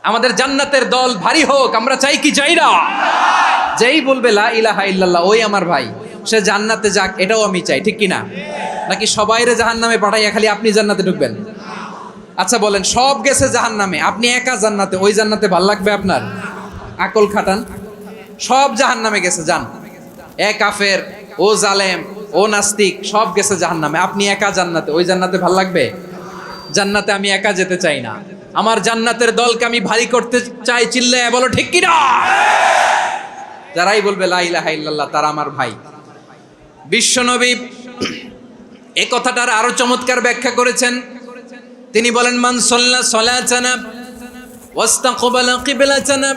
আমাদের জান্নাতের দল ভারী হোক, আমরা চাই কি চাই না? যেই বলবে লা ইলাহা ইল্লাল্লাহ ওই আমার ভাই, সে জান্নাতে যাক, এটাও আমি চাই, ঠিক কি না? নাকি সবাইরে জাহান্নামে পাঠাইয়া খালি আপনি জান্নাতে ঢুকবেন? আচ্ছা বলেন, সব গেছে জাহান্নামে, আপনি একা জান্নাতে, ওই জান্নাতে ভাল লাগবে আপনার? আকল খাটান। সব জাহান্নামে গেছে, যান। এ কাফের, ও জালেম, ও নাস্তিক, সব গেছে জাহান্নামে, আপনি একা জান্নাতে, ওই জান্নাতে ভাল লাগবে? জান্নাতে আমি একা যেতে চাই না, আমার জান্নাতের দলকে আমি ভারী করতে চাই। চিল্লায় বলো ঠিক কি না? যারাই বলবে লা ইলাহা ইল্লাল্লাহ তারা আমার ভাই। বিশ্বনবী এই কথাটার আরো চমৎকার ব্যাখ্যা করেছেন। তিনি বলেন, মান সাল্লা সালাতানা ওয়াস্তাকবালা কিবলাতানা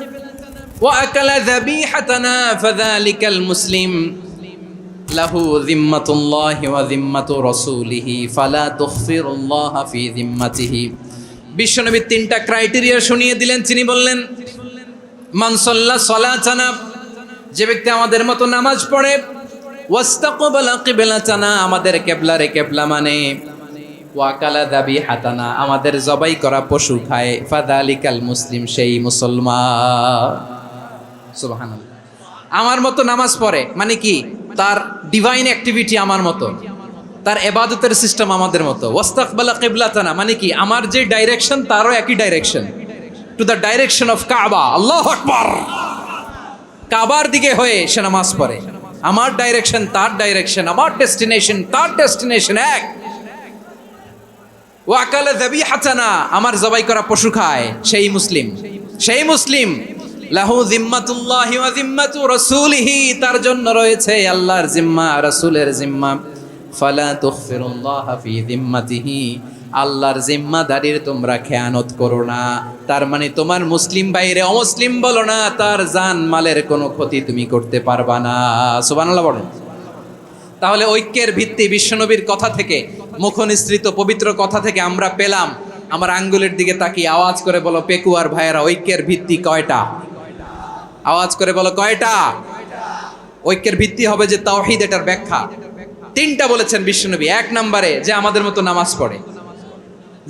ওয়া আকালা যাবিহাতানা ফাযালিকাল মুসলিম লাহু যিম্মাতুল্লাহি ওয়া যিম্মাতু রাসূলিহি ফালা তুগফিরুল্লাহা ফি যিম্মাতিহি। বিশ্বনবী তিনটা ক্রাইটেরিয়া শুনিয়ে দিলেন। তিনি বললেন, মান সাল্লা সালাতানা, যে ব্যক্তি আমাদের মতো নামাজ পড়ে, ওয়াস্তাকবালা কিবলাতানা, আমাদের কিবলারে কিবলা মানে, ওয়াকালা যাবিহাতানা, আমাদের জবাই করা পশু খায়, ফাযালিকাল মুসলিম, সেই মুসলমান। সুবহানাল্লাহ। আমার মতো নামাজ পড়ে মানে কি? তার ডিভাইন অ্যাক্টিভিটি আমার মতো, তার ইবাদতের সিস্টেম আমাদের মতো। ওয়াস্তাকবালা কিবলাতানা মানে কি? আমার যে ডাইরেকশন তারও একই direction, to the direction of কাবা। আল্লাহু আকবার। কাবার দিকে হয়ে সে নামাজ পড়ে, আমার ডাইরেকশন তার ডাইরেকশন, আমার ডেস্টিনেশন তার ডেস্টিনেশন এক। ওয়াকালা যাবিহাতানা, আমার জবাই করা পশু খায়, সেই মুসলিম, সেই মুসলিম। লাহু যিম্মাতুল্লাহি ওয়া যিম্মাতু রাসূলিহি, তার জন্য রয়েছে আল্লাহর জিম্মা, রাসূলের জিম্মা। ফালা তুগফিরুল্লাহা ফি যিম্মাতিহি, আল্লাহর জিম্মাদারির তোমরা খেয়ানত করো না। তার মানে তোমার মুসলিম বাইরে অমুসলিম বলো না, তার জান মালের কোনো ক্ষতি তুমি করতে পারবা না। সুবহানাল্লাহ বলেন। তাহলে ঐক্যের ভিত্তি বিশ্বনবীর কথা থেকে, মুখনিসৃত পবিত্র কথা থেকে আমরা পেলাম। আমার আঙ্গুলের দিকে তাকিয়ে আওয়াজ করে বলো পেকুয়ার ভাইয়েরা, ঐক্যের ভিত্তি কয়টা? আওয়াজ করে বলো কয়টা? ঐক্যের ভিত্তি হবে যে তাওহীদ, এটার ব্যাখ্যা তিনটা বলেছেন বিশ্বনবী। এক নম্বরে, যে আমাদের মতো নামাজ পড়ে,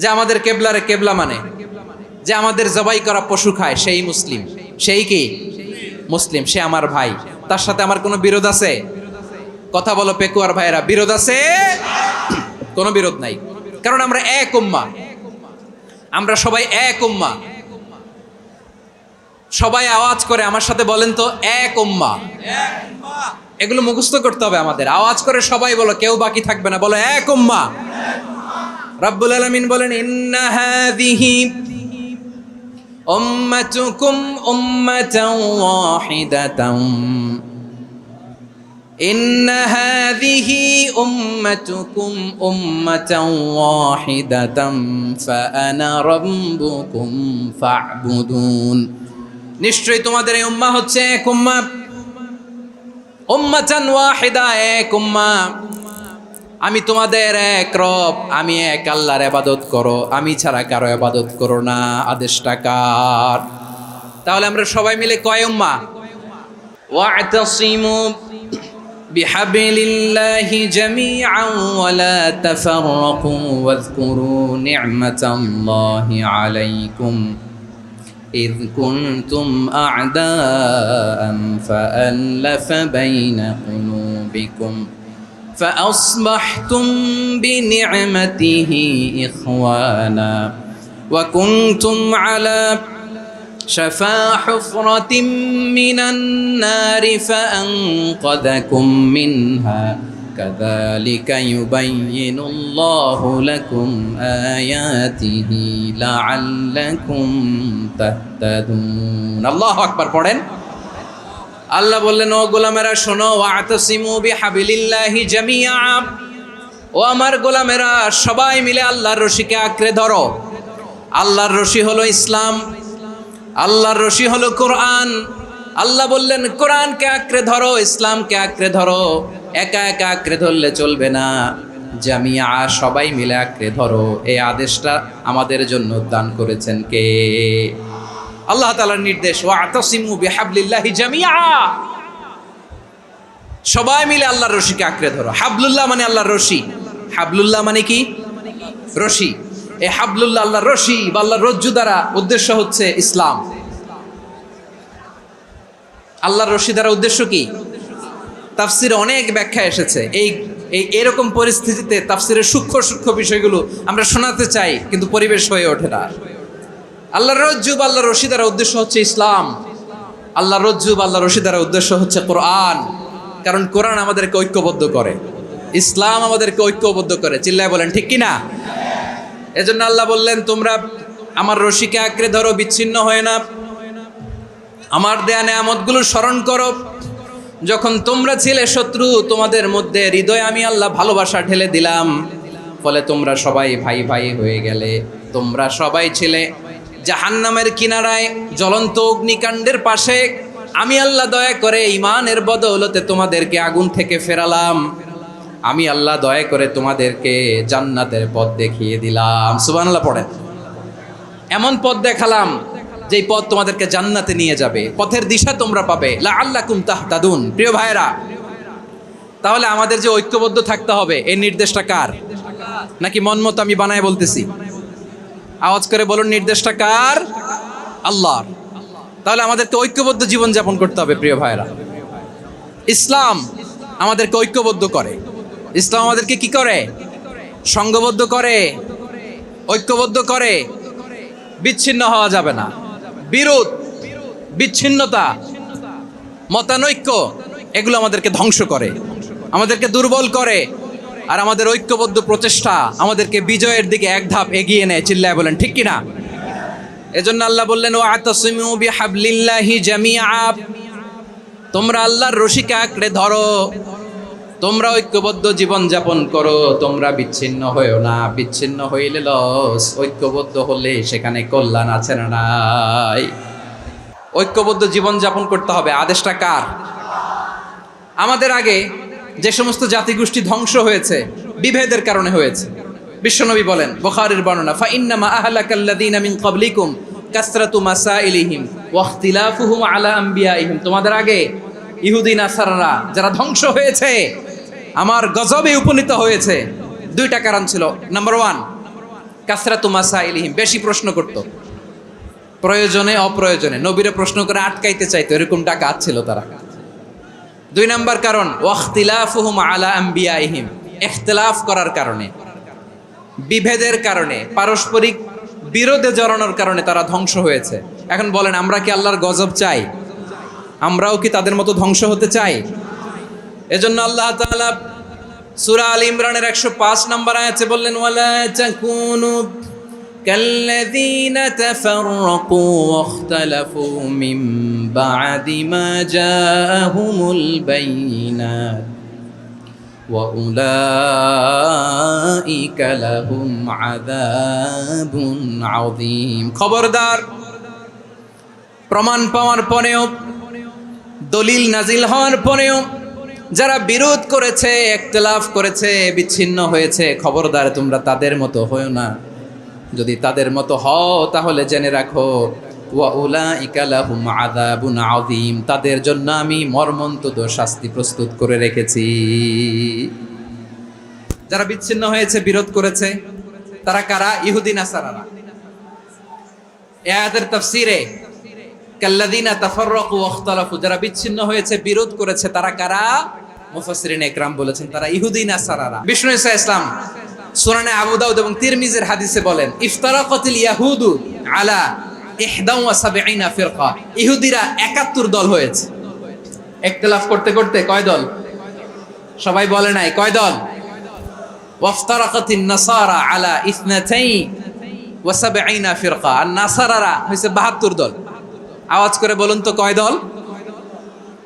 যে আমাদের কেবলারে কেবলা মানে, যে আমাদের জবাই করা পশু খায়, সেই মুসলিম। সেই কি মুসলিম? সে আমার ভাই। তার সাথে আমার কোনো বিরোধ আছে? কথা বলো পেকুয়ার ভাইয়েরা, বিরোধ আছে? কোনো বিরোধ নাই, কারণ আমরা এক উম্মাহ, আমরা সবাই এক উম্মাহ। সবাই আওয়াজ করে আমার সাথে বলেন তো, এক উম্মাহ। এগুলো মুখস্থ করতে হবে আমাদের। আওয়াজ করে সবাই বলো, কেউ বাকি থাকবে না, বলো এক উম্মাহ। রাব্বুল আলামিন বলেন, ইন্না হাযিহি উম্মাতুকুম উম্মাতান ওয়াহিদাতান, ইন্না হাযিহি উম্মাতুকুম উম্মাতান ওয়াহিদাতান ফাআনা রাব্বুকুম ফা'বুদুন। নিশ্চয়ই তোমাদের এই উম্মাহ হচ্ছে এক উম্মাহ, উম্মাতান ওয়াহিদা, এক উম্মাহ। আমি তোমাদের এক রব, আমি এক আল্লাহর ইবাদত করো, আমি ছাড়া কারো ইবাদত করো না। আদেশটা কার? তাহলে আমরা সবাই মিলে কয় উম্মাহ? ওয়া'তাসিমু বিহাবলিল্লাহি জামিআন ওয়া লা তাফাররাকু ওয়াযকুরু নি'মাতাল্লাহি আলাইকুম إذ كنتم أعداء فألف بين قلوبكم فأصبحتم بنعمته إخوانا وكنتم على شفا حفرة من النار فأنقذكم منها كذلك يبين الله لكم آياته لعلكم تهتدون। الله أكبر পড়েন। আল্লাহ বললেন, ও গোলামেরা শোনো, ওয়া'তাসিমু বিহাবলিল্লাহি জামিআ, ও আমার গোলামেরা সবাই মিলে আল্লাহর রশিকে আঁকড়ে ধরো। আল্লাহর রশি হলো ইসলাম, আল্লাহর রশি হলো কোরআন। আল্লাহ বললেন, কোরআনকে আঁকড়ে ধরো, ইসলামকে আঁকড়ে ধরো। একা একা আঁকড়ে ধরলে চলবে না, জামিয়া, সবাই মিলে আঁকড়ে ধরো। এই আদেশটা আমাদের জন্য দান করেছেন কে? আল্লাহ তাআলার নির্দেশ, ওয়া'তাসিমু বিহাবলিল্লাহি জামিআ, সবাই মিলে আল্লাহর রশিকে আঁকড়ে ধরো। হাবলুল্লাহ মানে আল্লাহর রশি। হাবলুল্লাহ মানে কি? রশি। এই হাবলুল্লাহ, আল্লাহর রশি বা আল্লাহর রজ্জু দ্বারা উদ্দেশ্য হচ্ছে ইসলাম। আল্লাহর রশি দ্বারা উদ্দেশ্য কি? তাফসিরে অনেক ব্যাখ্যা এসেছে। এরকম পরিস্থিতিতে তাফসিরের সূক্ষ্ম সূক্ষ্ম বিষয়গুলো আমরা শোনাতে চাই, কিন্তু পরিবেশ হয়ে ওঠে না। আল্লাহর রজ্জু বা আল্লাহর রশি দ্বারা উদ্দেশ্য হচ্ছে ইসলাম। আল্লাহর রজ্জু বা আল্লাহর রশি দ্বারা উদ্দেশ্য হচ্ছে কোরআন, কারণ কোরআন আমাদেরকে ঐক্যবদ্ধ করে, ইসলাম আমাদেরকে ঐক্যবদ্ধ করে। চিল্লায় বলেন ঠিক কিনা? এজন্য আল্লাহ বললেন, তোমরা আমার রশিকে আঁকড়ে ধরো, বিচ্ছিন্ন হয় না, আমার দেয়া নেয়ামতগুলো স্মরণ করো। যখন তোমরা ছিলে শত্রু, তোমাদের মধ্যে হৃদয়ে আমি আল্লাহ ভালোবাসা ঢেলে দিলাম, ফলে তোমরা সবাই ভাই ভাই হয়ে গেলে। তোমরা সবাই ছিলে জাহান্নামের কিনারায়, জ্বলন্ত অগ্নিকাণ্ডের পাশে। আমি আল্লাহ দয়া করে ঈমানের বদৌলতে তোমাদেরকে আগুন থেকে ফেরালাম। আমি আল্লাহ দয়া করে তোমাদেরকে জান্নাতের পথ দেখিয়ে দিলাম। সুবহানাল্লাহ পড়েন। এমন পথ দেখালাম যেই পথ তোমাদেরকে জান্নাতে নিয়ে যাবে, পথের দিশা তোমরা পাবে। লাআল্লাকুম তাহতাদুন। প্রিয় ভাইরা, তাহলে আমাদের যে ঐক্যবদ্ধ থাকতে হবে, এই নির্দেশটা কার? নাকি মন মতো আমি বানায় বলতেছি? আওয়াজ করে বলুন, নির্দেশটা কার? আল্লাহর। তাহলে আমাদেরকে ঐক্যবদ্ধ জীবন যাপন করতে হবে। প্রিয় ভাইরা, ইসলাম আমাদেরকে ঐক্যবদ্ধ করে। ইসলাম আমাদেরকে কি করে? সংঘবদ্ধ করে, ঐক্যবদ্ধ করে। বিচ্ছিন্ন হওয়া যাবে না। বিরোধ, বিচ্ছিন্নতা, মতানৈক্য, এগুলো আমাদেরকে ধ্বংস করে, আমাদেরকে দুর্বল করে। আর আমাদের ঐক্যবদ্ধ প্রচেষ্টা আমাদেরকে বিজয়ের দিকে এক ধাপ এগিয়ে নেয়। চিল্লায় বলেন ঠিক কিনা? এজন্য আল্লাহ বললেন, ওয়াতাসিমু বিহাবলিল্লাহি জামিআ। তোমরা আল্লাহর রশিকে আঁকড়ে ধরো, তোমরা ঐক্যবদ্ধ জীবন যাপন করো, তোমরা বিচ্ছিন্ন হয়েও না। বিচ্ছিন্ন হইলে লস, ঐক্যবদ্ধ হলে সেখানে কল্যাণ আছে না নাই? ঐক্যবদ্ধ জীবন যাপন করতে হবে। আদেশটা কার? আমাদের আগে যে সমস্ত জাতিগোষ্ঠী ধ্বংস হয়েছে, বিভেদের কারণে হয়েছে। বিশ্বনবী বলেন, বুখারীর বর্ণনা, ফা ইন্নামা আহলাকাল্লাযীনা মিন ক্বাবলিকুম কাসরাতু মাসাইলিহিম ওয়া ইখতিলাফুহুম আলা আমবিয়াইহিম। তোমাদের আগে ইহুদি নাসারারা যারা ধ্বংস হয়েছে, আমার গজবে উপনীত হয়েছে, দুইটা কারণ ছিল। নাম্বার 1, কাসরাতু মাসাইলিহিম, বেশি প্রশ্ন করত, প্রয়োজনে অপ্রয়োজনে নবীরে প্রশ্ন করে আটকাইতে চাইতো, এরকম ডাকাত ছিল তারা। 2 নাম্বার কারণ, ওয়াখতিলাফুহুম আলা আমবিয়াইহিম, ইখতিলাফ করার কারণে, বিভেদের কারণে, পারস্পরিক বিরোধে জড়ানোর কারণে তারা ধ্বংস হয়েছে। এখন বলেন, আমরা কি আল্লাহর গজব চাই? আমরাও কি তাদের মতো ধ্বংস হতে চাই? এজন্য আল্লাহ তাআলা সূরা আল ইমরানের 105 নম্বর আয়াতে বললেন, ওয়ালা তাকুনু কাল্লাযীনা তাফাররাকু ওয়াখতালাফু মিন বা'দি মা জাআহুমুল বাইয়িনাত ওয়া উলাইকা লাহুম আযাবুন আযীম। খবরদার, প্রমাণ পাওয়ার পরেও, দলিল নাজিল হওয়ার পরেও যারা বিরোধ করেছে, ইখতিলাফ করেছে, বিচ্ছিন্ন হয়েছে, খবরদার তোমরা তাদের মতো হয়ো না। যদি তাদের মতো হও তাহলে জেনে রাখো, ওয়া উলাইকা লাহুম আযাবুন আযীম, তাদের জন্য আমি মর্মন্তুদ শাস্তি প্রস্তুত করে রেখেছি। যারা বিচ্ছিন্ন হয়েছে, বিরোধ করেছে, তারা কারা? ইহুদি নাসারারা। এই আয়াতের তাফসীরে কাল্লাযীনা তাফাররাকু ওয়াখতালাফু, যারা বিচ্ছিন্ন হয়েছে, বিরোধ করেছে, তারা কারা? মুফাসসিরিন ইকরাম বলেছেন তারা ইহুদি নাসারারা। বিষ্ণু ঈসা ইসলাম সুনানে আবু দাউদ এবং তিরমিজির হাদিসে বলেন, ইফতারাকাতিল ইয়াহুদু আলা 71 ফিরকা। ইহুদিরা 71 দল হয়েছে। ইখতিলাফ করতে করতে কয় দল? সবাই বলে নাই, কয় দল? ওয়াফতারাকাতিন নাসারা আলা 72 ফিরকা। আর নাসারারা হইছে 72 দল। আওয়াজ করে বলুন তো, কয় দল?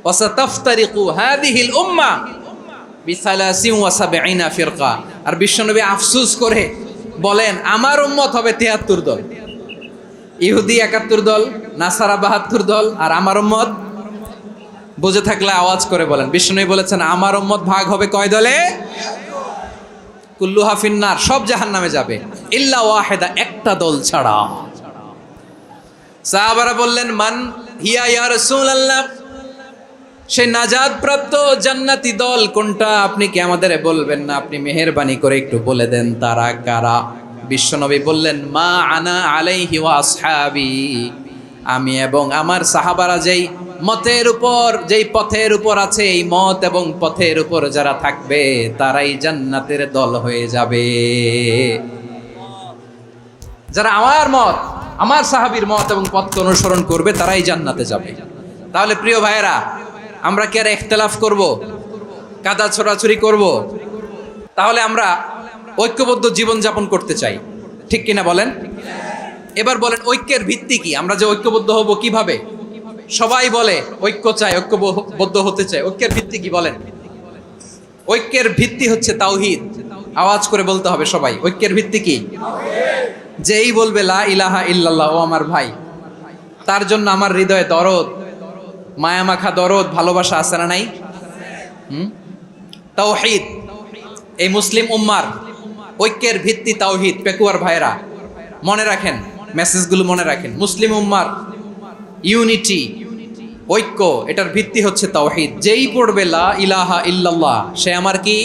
ওয়াসাতাফতারিকু হাযিহিল উম্মাহ বি73 ফিরকা। আর বিশ্বনবী আফসোস করে বলেন, আমার উম্মত হবে 73 দল। ইহুদি 71 দল, নাসারা 72 দল, আর আমার উম্মত, বুঝে থাকলে আওয়াজ করে বলেন। বিশ্বনবী বলেছেন, আমার উম্মত ভাগ হবে কয় দলে? কুল্লুহা ফিন্নার, সব জাহান্নামে যাবে, ইল্লা ওয়াহিদা, একটা দল ছাড়া। সাহাবারা বললেন, মান হিয়া ইয়া রাসূলুল্লাহ, সেই নাজাত প্রাপ্ত জান্নাতি দল কোনটা? আপনি কি আমাদের বলবেন না? আপনি মেহেরবানি করে একটু বলে দেন তারা কারা। বিশ্বনবী বললেন, মা আনা আলাইহি ওয়া আসহাবি, আমি এবং আমার সাহাবারা যেই মতের উপর, যেই পথের উপর আছে, এই মত এবং পথের উপর যারা থাকবে তারাই জান্নাতের দল হয়ে যাবে। যারা আমার মত, আমার সাহাবীর মত এবং পথকে অনুসরণ করবে তারাই জান্নাতে যাবে। তাহলে প্রিয় ভাইয়েরা, আমরা কি আর ইখতিলাফ করব, কাদা ছোড়াছুরি করব? তাহলে আমরা ঐক্যবদ্ধ জীবন যাপন করতে চাই, ঠিক কিনা বলেন? এবার বলেন, ঐক্যের ভিত্তি কি? আমরা যে ঐক্যবদ্ধ হব কিভাবে? সবাই বলে ঐক্য চাই, ঐক্যবদ্ধ হতে চাই। ঐক্যের ভিত্তি কি বলেন? ঐক্যের ভিত্তি হচ্ছে তাওহীদ। আওয়াজ করে বলতে হবে সবাই, ঐক্যের ভিত্তি কি? যেই বলবে লা ইলাহা ইল্লাল্লাহ, ও আমার ভাই, তার জন্য আমার হৃদয়ে দরদ, মায়ামাখা দরদ, ভালোবাসা আছে না নাই? তাওহীদ। এই মুসলিম উম্মার ঐক্যের ভিত্তি তাওহীদ। পেকুয়ার ভাইরা মনে রাখেন, মেসেজগুলো মনে রাখেন। মুসলিম উম্মার ইউনিটি, ঐক্য, এটার ভিত্তি হচ্ছে তাওহীদ। যেই পড়বে লা ইলাহা ইল্লাল্লাহ, সে আমার কি?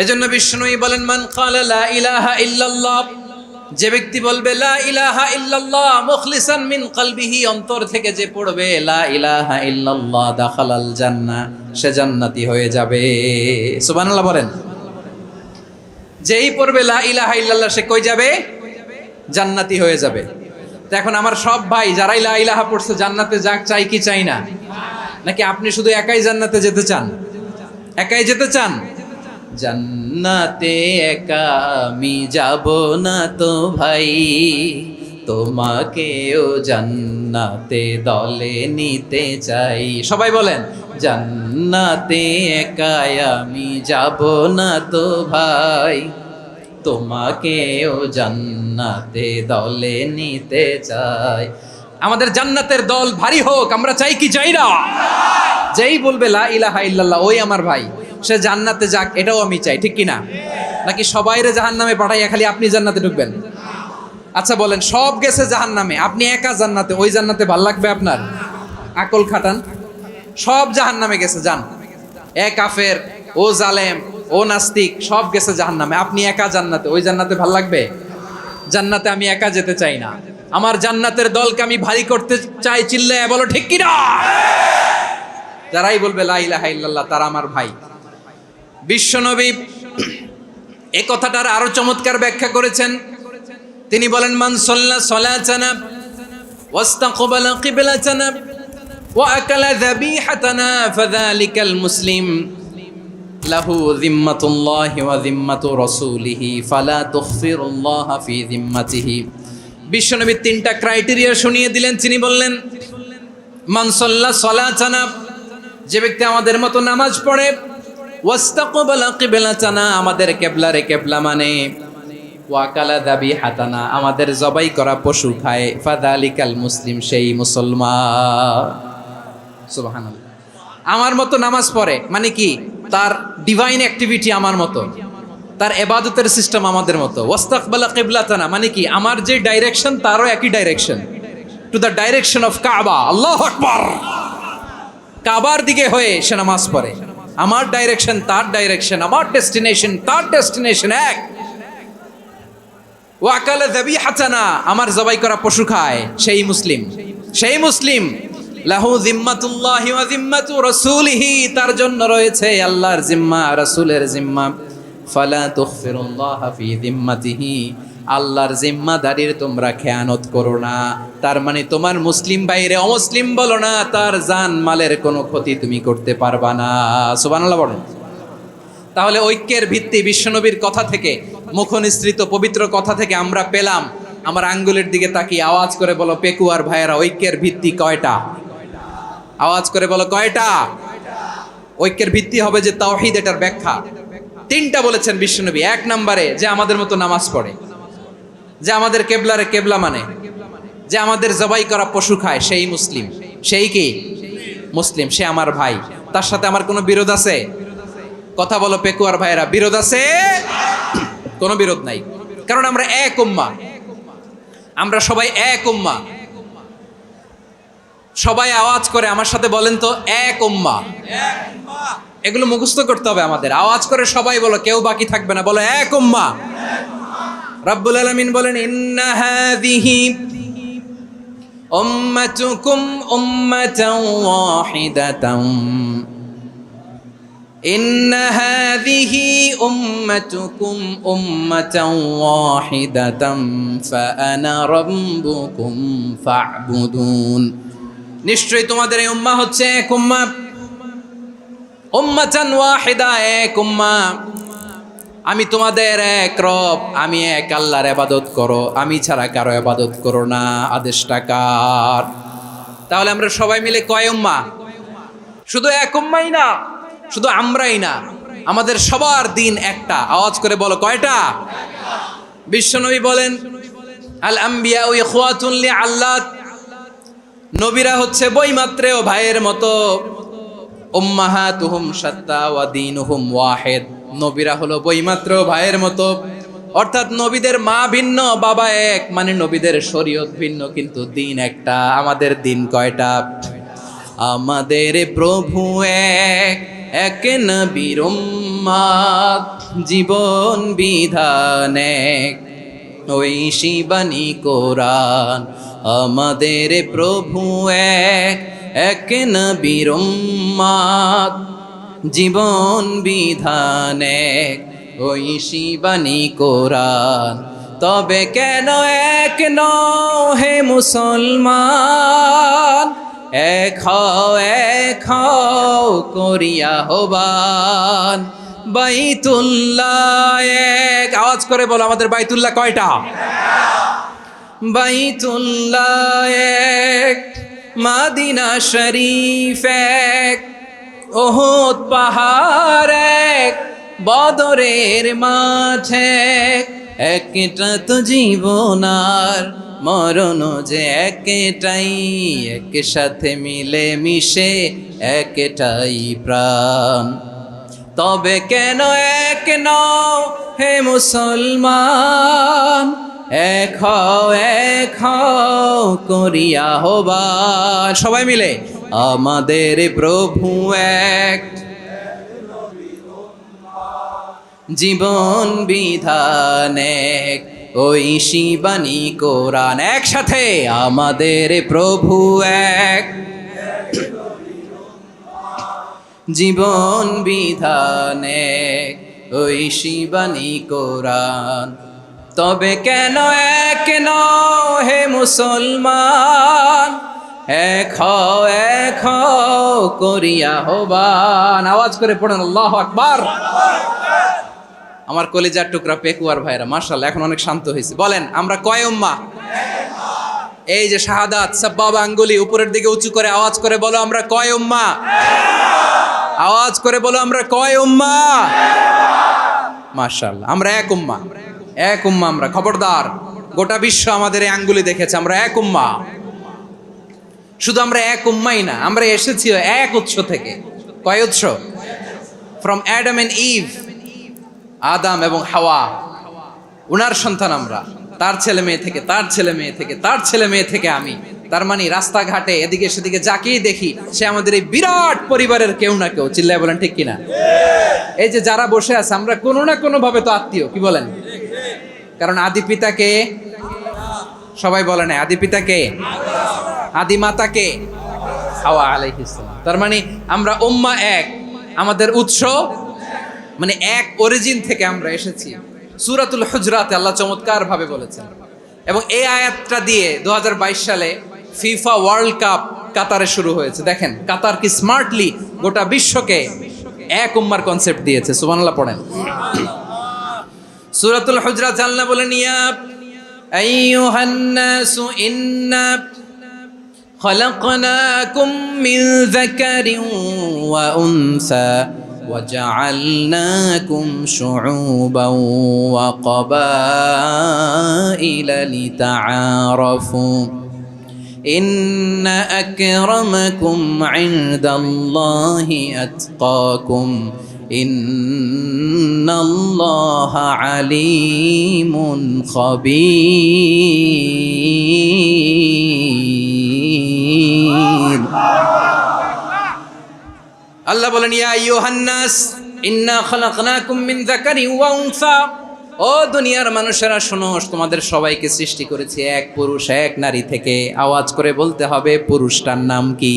এজন্য বিষ্ণুই বলেন, মান ক্বালা লা ইলাহা ইল্লাল্লাহ, যে ব্যক্তি বলবে লা ইলাহা ইল্লাল্লাহ মুখলিসান মিন কলবিহি, অন্তর থেকে যে পড়বে লা ইলাহা ইল্লাল্লাহ, দাখালাল জান্নাহ, সে জান্নাতি হয়ে যাবে। সুবহানাল্লাহ বলেন। যেই পড়বে লা ইলাহা ইল্লাল্লাহ, সে কই যাবে? জান্নাতি হয়ে যাবে। তো এখন আমার সব ভাই যারাই লা ইলাহা পড়ছে জান্নাতে যাক, চাই কি চাই না? নাকি আপনি শুধু একাই জান্নাতে যেতে চান? একাই যেতে চান? জান্নাতে একা আমি যাব না তো ভাই, তোমাকেও জান্নাতে দলে নিতে চাই। সবাই বলেন, জান্নাতে একা আমি যাব না তো ভাই, তোমাকেও জান্নাতে দলে নিতে চাই। আমাদের জান্নাতের দল ভারী হোক, আমরা চাই কি চাই না? যেই বলবে লা ইলাহা ইল্লাল্লাহ, ওই আমার ভাই, সে জান্নাতে যাক, এটাও আমি চাই, ঠিক কিনা? নাকি সবাইরে জাহান্নামে পাঠাইয়া খালি আপনি জান্নাতে ঢুকবেন? আচ্ছা বলেন, সব গেছে জাহান্নামে, আপনি একা জান্নাতে, ওই জান্নাতে ভাল লাগবে আপনার? আকল খাটান। সব জাহান্নামে গেছে, যান। এ কাফের, ও জালেম, ও নাস্তিক, সব গেছে জাহান্নামে, আপনি একা জান্নাতে, ওই জান্নাতে ভাল লাগবে? জান্নাতে আমি একা যেতে চাই না, আমার জান্নাতের দলকে আমি ভারী করতে চাই। চিল্লায় বলো ঠিক কিনা? যারাই বলবে লা ইলাহা ইল্লাল্লাহ, তারা আমার ভাই। বিশ্বনবী এই কথাটার আরো চমৎকার ব্যাখ্যা করেছেন। তিনি বলেন, মান সাল্লা সালাতানা ওয়াস্তাকবালা কিবলাতানা ওয়া আকালা যাবিহাতানা ফাযালিকাল মুসলিম লাহু যিম্মাতুল্লাহি ওয়া যিম্মাতু রাসূলিহি ফালা তুগফিরুল্লাহা ফি যিম্মাতিহি। বিশ্বনবী তিনটা ক্রাইটেরিয়া শুনিয়ে দিলেন। তিনি বললেন, মান সাল্লা সালাতানা, যে ব্যক্তি আমাদের মতো নামাজ পড়ে, ওয়াস্তাকবালা কিবলাতানা, আমাদের কিবলারে কিবলা মানে, ওয়াকালা যাবিহাতানা, আমাদের জবাই করা পশু খায়, ফাযালিকাল মুসলিম, সেই মুসলমান। সুবহানাল্লাহ। আমার মতো নামাজ পড়ে মানে কি? তার ডিভাইন অ্যাক্টিভিটি আমার মতো, তার ইবাদতের সিস্টেম আমাদের মতো। ওয়াস্তাকবালা কিবলাতানা মানে কি? আমার যে ডাইরেকশন তারও একই direction, to the direction of কাবা। আল্লাহু আকবার। কাবার দিকে হয়ে সে নামাজ পড়ে। আমার ডাইরেকশন তার ডাইরেকশন, আমার ডেস্টিনেশন তার ডেস্টিনেশন এক। ওয়াকালা যাবিহাতানা, আমার জবাই করা পশু খায়, সেই মুসলিম, সেই মুসলিম। লাহু যিম্মাতুল্লাহি ওয়া যিম্মাতু রাসূলিহি, তার জন্য রয়েছে আল্লাহর জিম্মা, রাসূলের জিম্মা। ফালা তুগফিরুল্লাহা ফি যিম্মাতিহি, আল্লাহর জিম্মাদারির তোমরা খেয়ানত করো না। তার মানে তোমার মুসলিম বাইরে অমুসলিম বলো না, তার জান মালের কোনো ক্ষতি তুমি করতে পারবা না। সুবহানাল্লাহ বলেন। তাহলে ঐক্যের ভিত্তি বিশ্বনবীর কথা থেকে, মুখনিসৃত পবিত্র কথা থেকে আমরা পেলাম। আমার আঙ্গুলের দিকে তাকিয়ে আওয়াজ করে বলো পেকুয়ার ভাইয়েরা, ঐক্যের ভিত্তি কয়টা? আওয়াজ করে বলো কয়টা? ঐক্যের ভিত্তি হবে যে তাওহীদ, এটার ব্যাখ্যা তিনটা বলেছেন বিশ্বনবী। এক নম্বরে, যে আমাদের মতো নামাজ পড়ে, যে আমাদের কেবলারে কেবলা মানে, যে আমাদের জবাই করা পশু খায়, সেই মুসলিম। সেই কি? মুসলিম, সে আমার ভাই। তার সাথে আমার কোনো বিরোধ আছে? কথা বলো পেকুয়ার ভাইরা, বিরোধ আছে? কোনো বিরোধ নাই, কারণ আমরা এক উম্মাহ, আমরা সবাই এক উম্মাহ। সবাই আওয়াজ করে আমার সাথে বলেন তো, এক উম্মাহ। এগুলো মুখস্থ করতে হবে আমাদের। আওয়াজ করে সবাই বলো, কেউ বাকি থাকবে না, বলো এক উম্মাহ। রব্বুল আলামিন বলেন ইন্না হাযিহি উম্মাতুকুম উম্মাতান ওয়াহিদাতান ইন্না হাযিহি উম্মাতুকুম উম্মাতান ওয়াহিদাতান ফাআনা রাব্বুকুম ফা'বুদুন। নিশ্চয়ই তোমাদের এই উম্মাহ হচ্ছে এক উম্মাহ, উম্মাতান ওয়াহিদা, এক উম্মাহ। আমি তোমাদের এক রব, আমি এক আল্লাহর ইবাদত করো, আমি ছাড়া কারো ইবাদত করো না। আদেশটা কার? তাহলে আমরা সবাই মিলে কয় উম্মাহ? শুধু এক উম্মাই না, শুধু আমরাই না, আমাদের সবার দিন একটা। আওয়াজ করে বলো কয়টা? বিশ্বনবী বলেন আল আম্বিয়া ইখওয়াতুন লিআল্লাত, নবীরা হচ্ছে বইমাত্রেও ভাইয়ের মতো। উম্মাহাতুহুম শাত্তা ওয়া দীনুহুম ওয়াহিদ, নবীরা হলো বইমাত্রেও ভাইয়ের মতো। অর্থাৎ নবীদের মা ভিন্ন, বাবা এক, মানে নবীদের শরীয়ত ভিন্ন, কিন্তু দিন একটা। আমাদের দিন কয়টা? আমাদের প্রভু এক, এক নবীর উম্মাত, জীবন বিধান এক, ওই শিবানী কোরআন। আমাদের প্রভু এক, এক নবীর উম্মাত, জীবন বিধান এক, ওই শিবানী কোরআন। তবে কেন এক নও হে মুসলমান, এক হও করিয়া হবান। বাইতুল্লাহ এক, আওয়াজ করে বলো আমাদের বাইতুল্লাহ কয়টা? বাইতুল্লাহ এক, মাদিনা শরীফ এক, ওহুদ পাহাড় এক, বদরের মাঠ এক। একটা তো জীবন আর মরণ যে একটাই, এক সাথে মিলে মিশে একটাই প্রাণ। তবে কেন এক নও হে মুসলমান, এক হও করিয়া হবান। সবাই মিলে আমাদের প্রভু এক, জীবন বিধান এক, ওই শিবানী কোরআন। একসাথে আমাদের প্রভু এক, জীবন বিধান এক, ওই শিবানী কোরআন। তবে কেন এক নও হে মুসলমান, এক হও করিয়া হবান। আওয়াজ করে পড়েন আল্লাহু আকবার। আমার কলিজার টুকরা পেকুয়ার ভাইরা মাশাআল্লাহ এখন অনেক শান্ত হয়েছে। বলেন আমরা কয় উম্মাহ? এই যে শাহাদাত সাব্বাবা আঙ্গুলি উপরের দিকে উঁচু করে আওয়াজ করে বলো আমরা কয় উম্মাহ? আওয়াজ করে বলো আমরা কয় উম্মাহ? মাশাআল্লাহ আমরা এক উম্মাহ, এক উম্মাহ আমরা। খবরদার, গোটা বিশ্ব আমাদের এই আঙ্গুলি দেখেছে, আমরা এক উম্মাহ। শুধু আমরা এক উম্মাই না, আমরা এসেছি এক উৎস থেকে। কয় উৎস? ফ্রম অ্যাডাম এন্ড ইভ, আদম এবং হাওয়া, উনার সন্তান আমরা। তার ছেলে মেয়ে থেকে, তার ছেলে মেয়ে থেকে, তার ছেলে মেয়ে থেকে আমি। তার মানে রাস্তাঘাটে এদিকে সেদিকে যাকেই দেখি সে আমাদের এই বিরাট পরিবারের কেউ না কেউ। চিল্লায় বলেন ঠিক কিনা? এই যে যারা বসে আছে আমরা কোনো না কোনো ভাবে তো আত্মীয়, কি বলেন? কারণ আদি পিতাকে সবাই বলে না, আদি পিতাকে, আদি মাতাকে হাওয়া আলাইহিস সালাম। তার মানে আমরা উম্মাহ এক, আমাদের উৎস মানে এক অরিজিন থেকে আমরা এসেছি। সূরাতুল হুজরাতে আল্লাহ চমৎকার ভাবে বলেছেন, এবং এই আয়াতটা দিয়ে 2022 সালে ফিফা ওয়ার্ল্ড কাপ কাতারে শুরু হয়েছে। দেখেন কাতার কি স্মার্টলি গোটা বিশ্বকে এক উম্মার কনসেপ্ট দিয়েছে। সুবহানাল্লাহ পড়েন। সূরাতুল হুজরাত আল্লাহ বলেন ইয়া আইয়ুহান নাসু ইন্না খলাকনাকুম মিন যাকারিন ওয়া উনসা وجعلناكم شعوبا وقبائل لتعارفوا إن أكرمكم عند الله أتقاكم إن الله عليم خبير আল্লাহ বলেন ইয়া আইয়ুহান নাস ইন্না খালাকনাকুম মিন যাকারিন ওয়া উনসা, ও দুনিয়ার মানুষেরা শোনো, তোমাদের সবাইকে সৃষ্টি করেছি এক পুরুষ এক নারী থেকে। আওয়াজ করে বলতে হবে পুরুষটার নাম কি?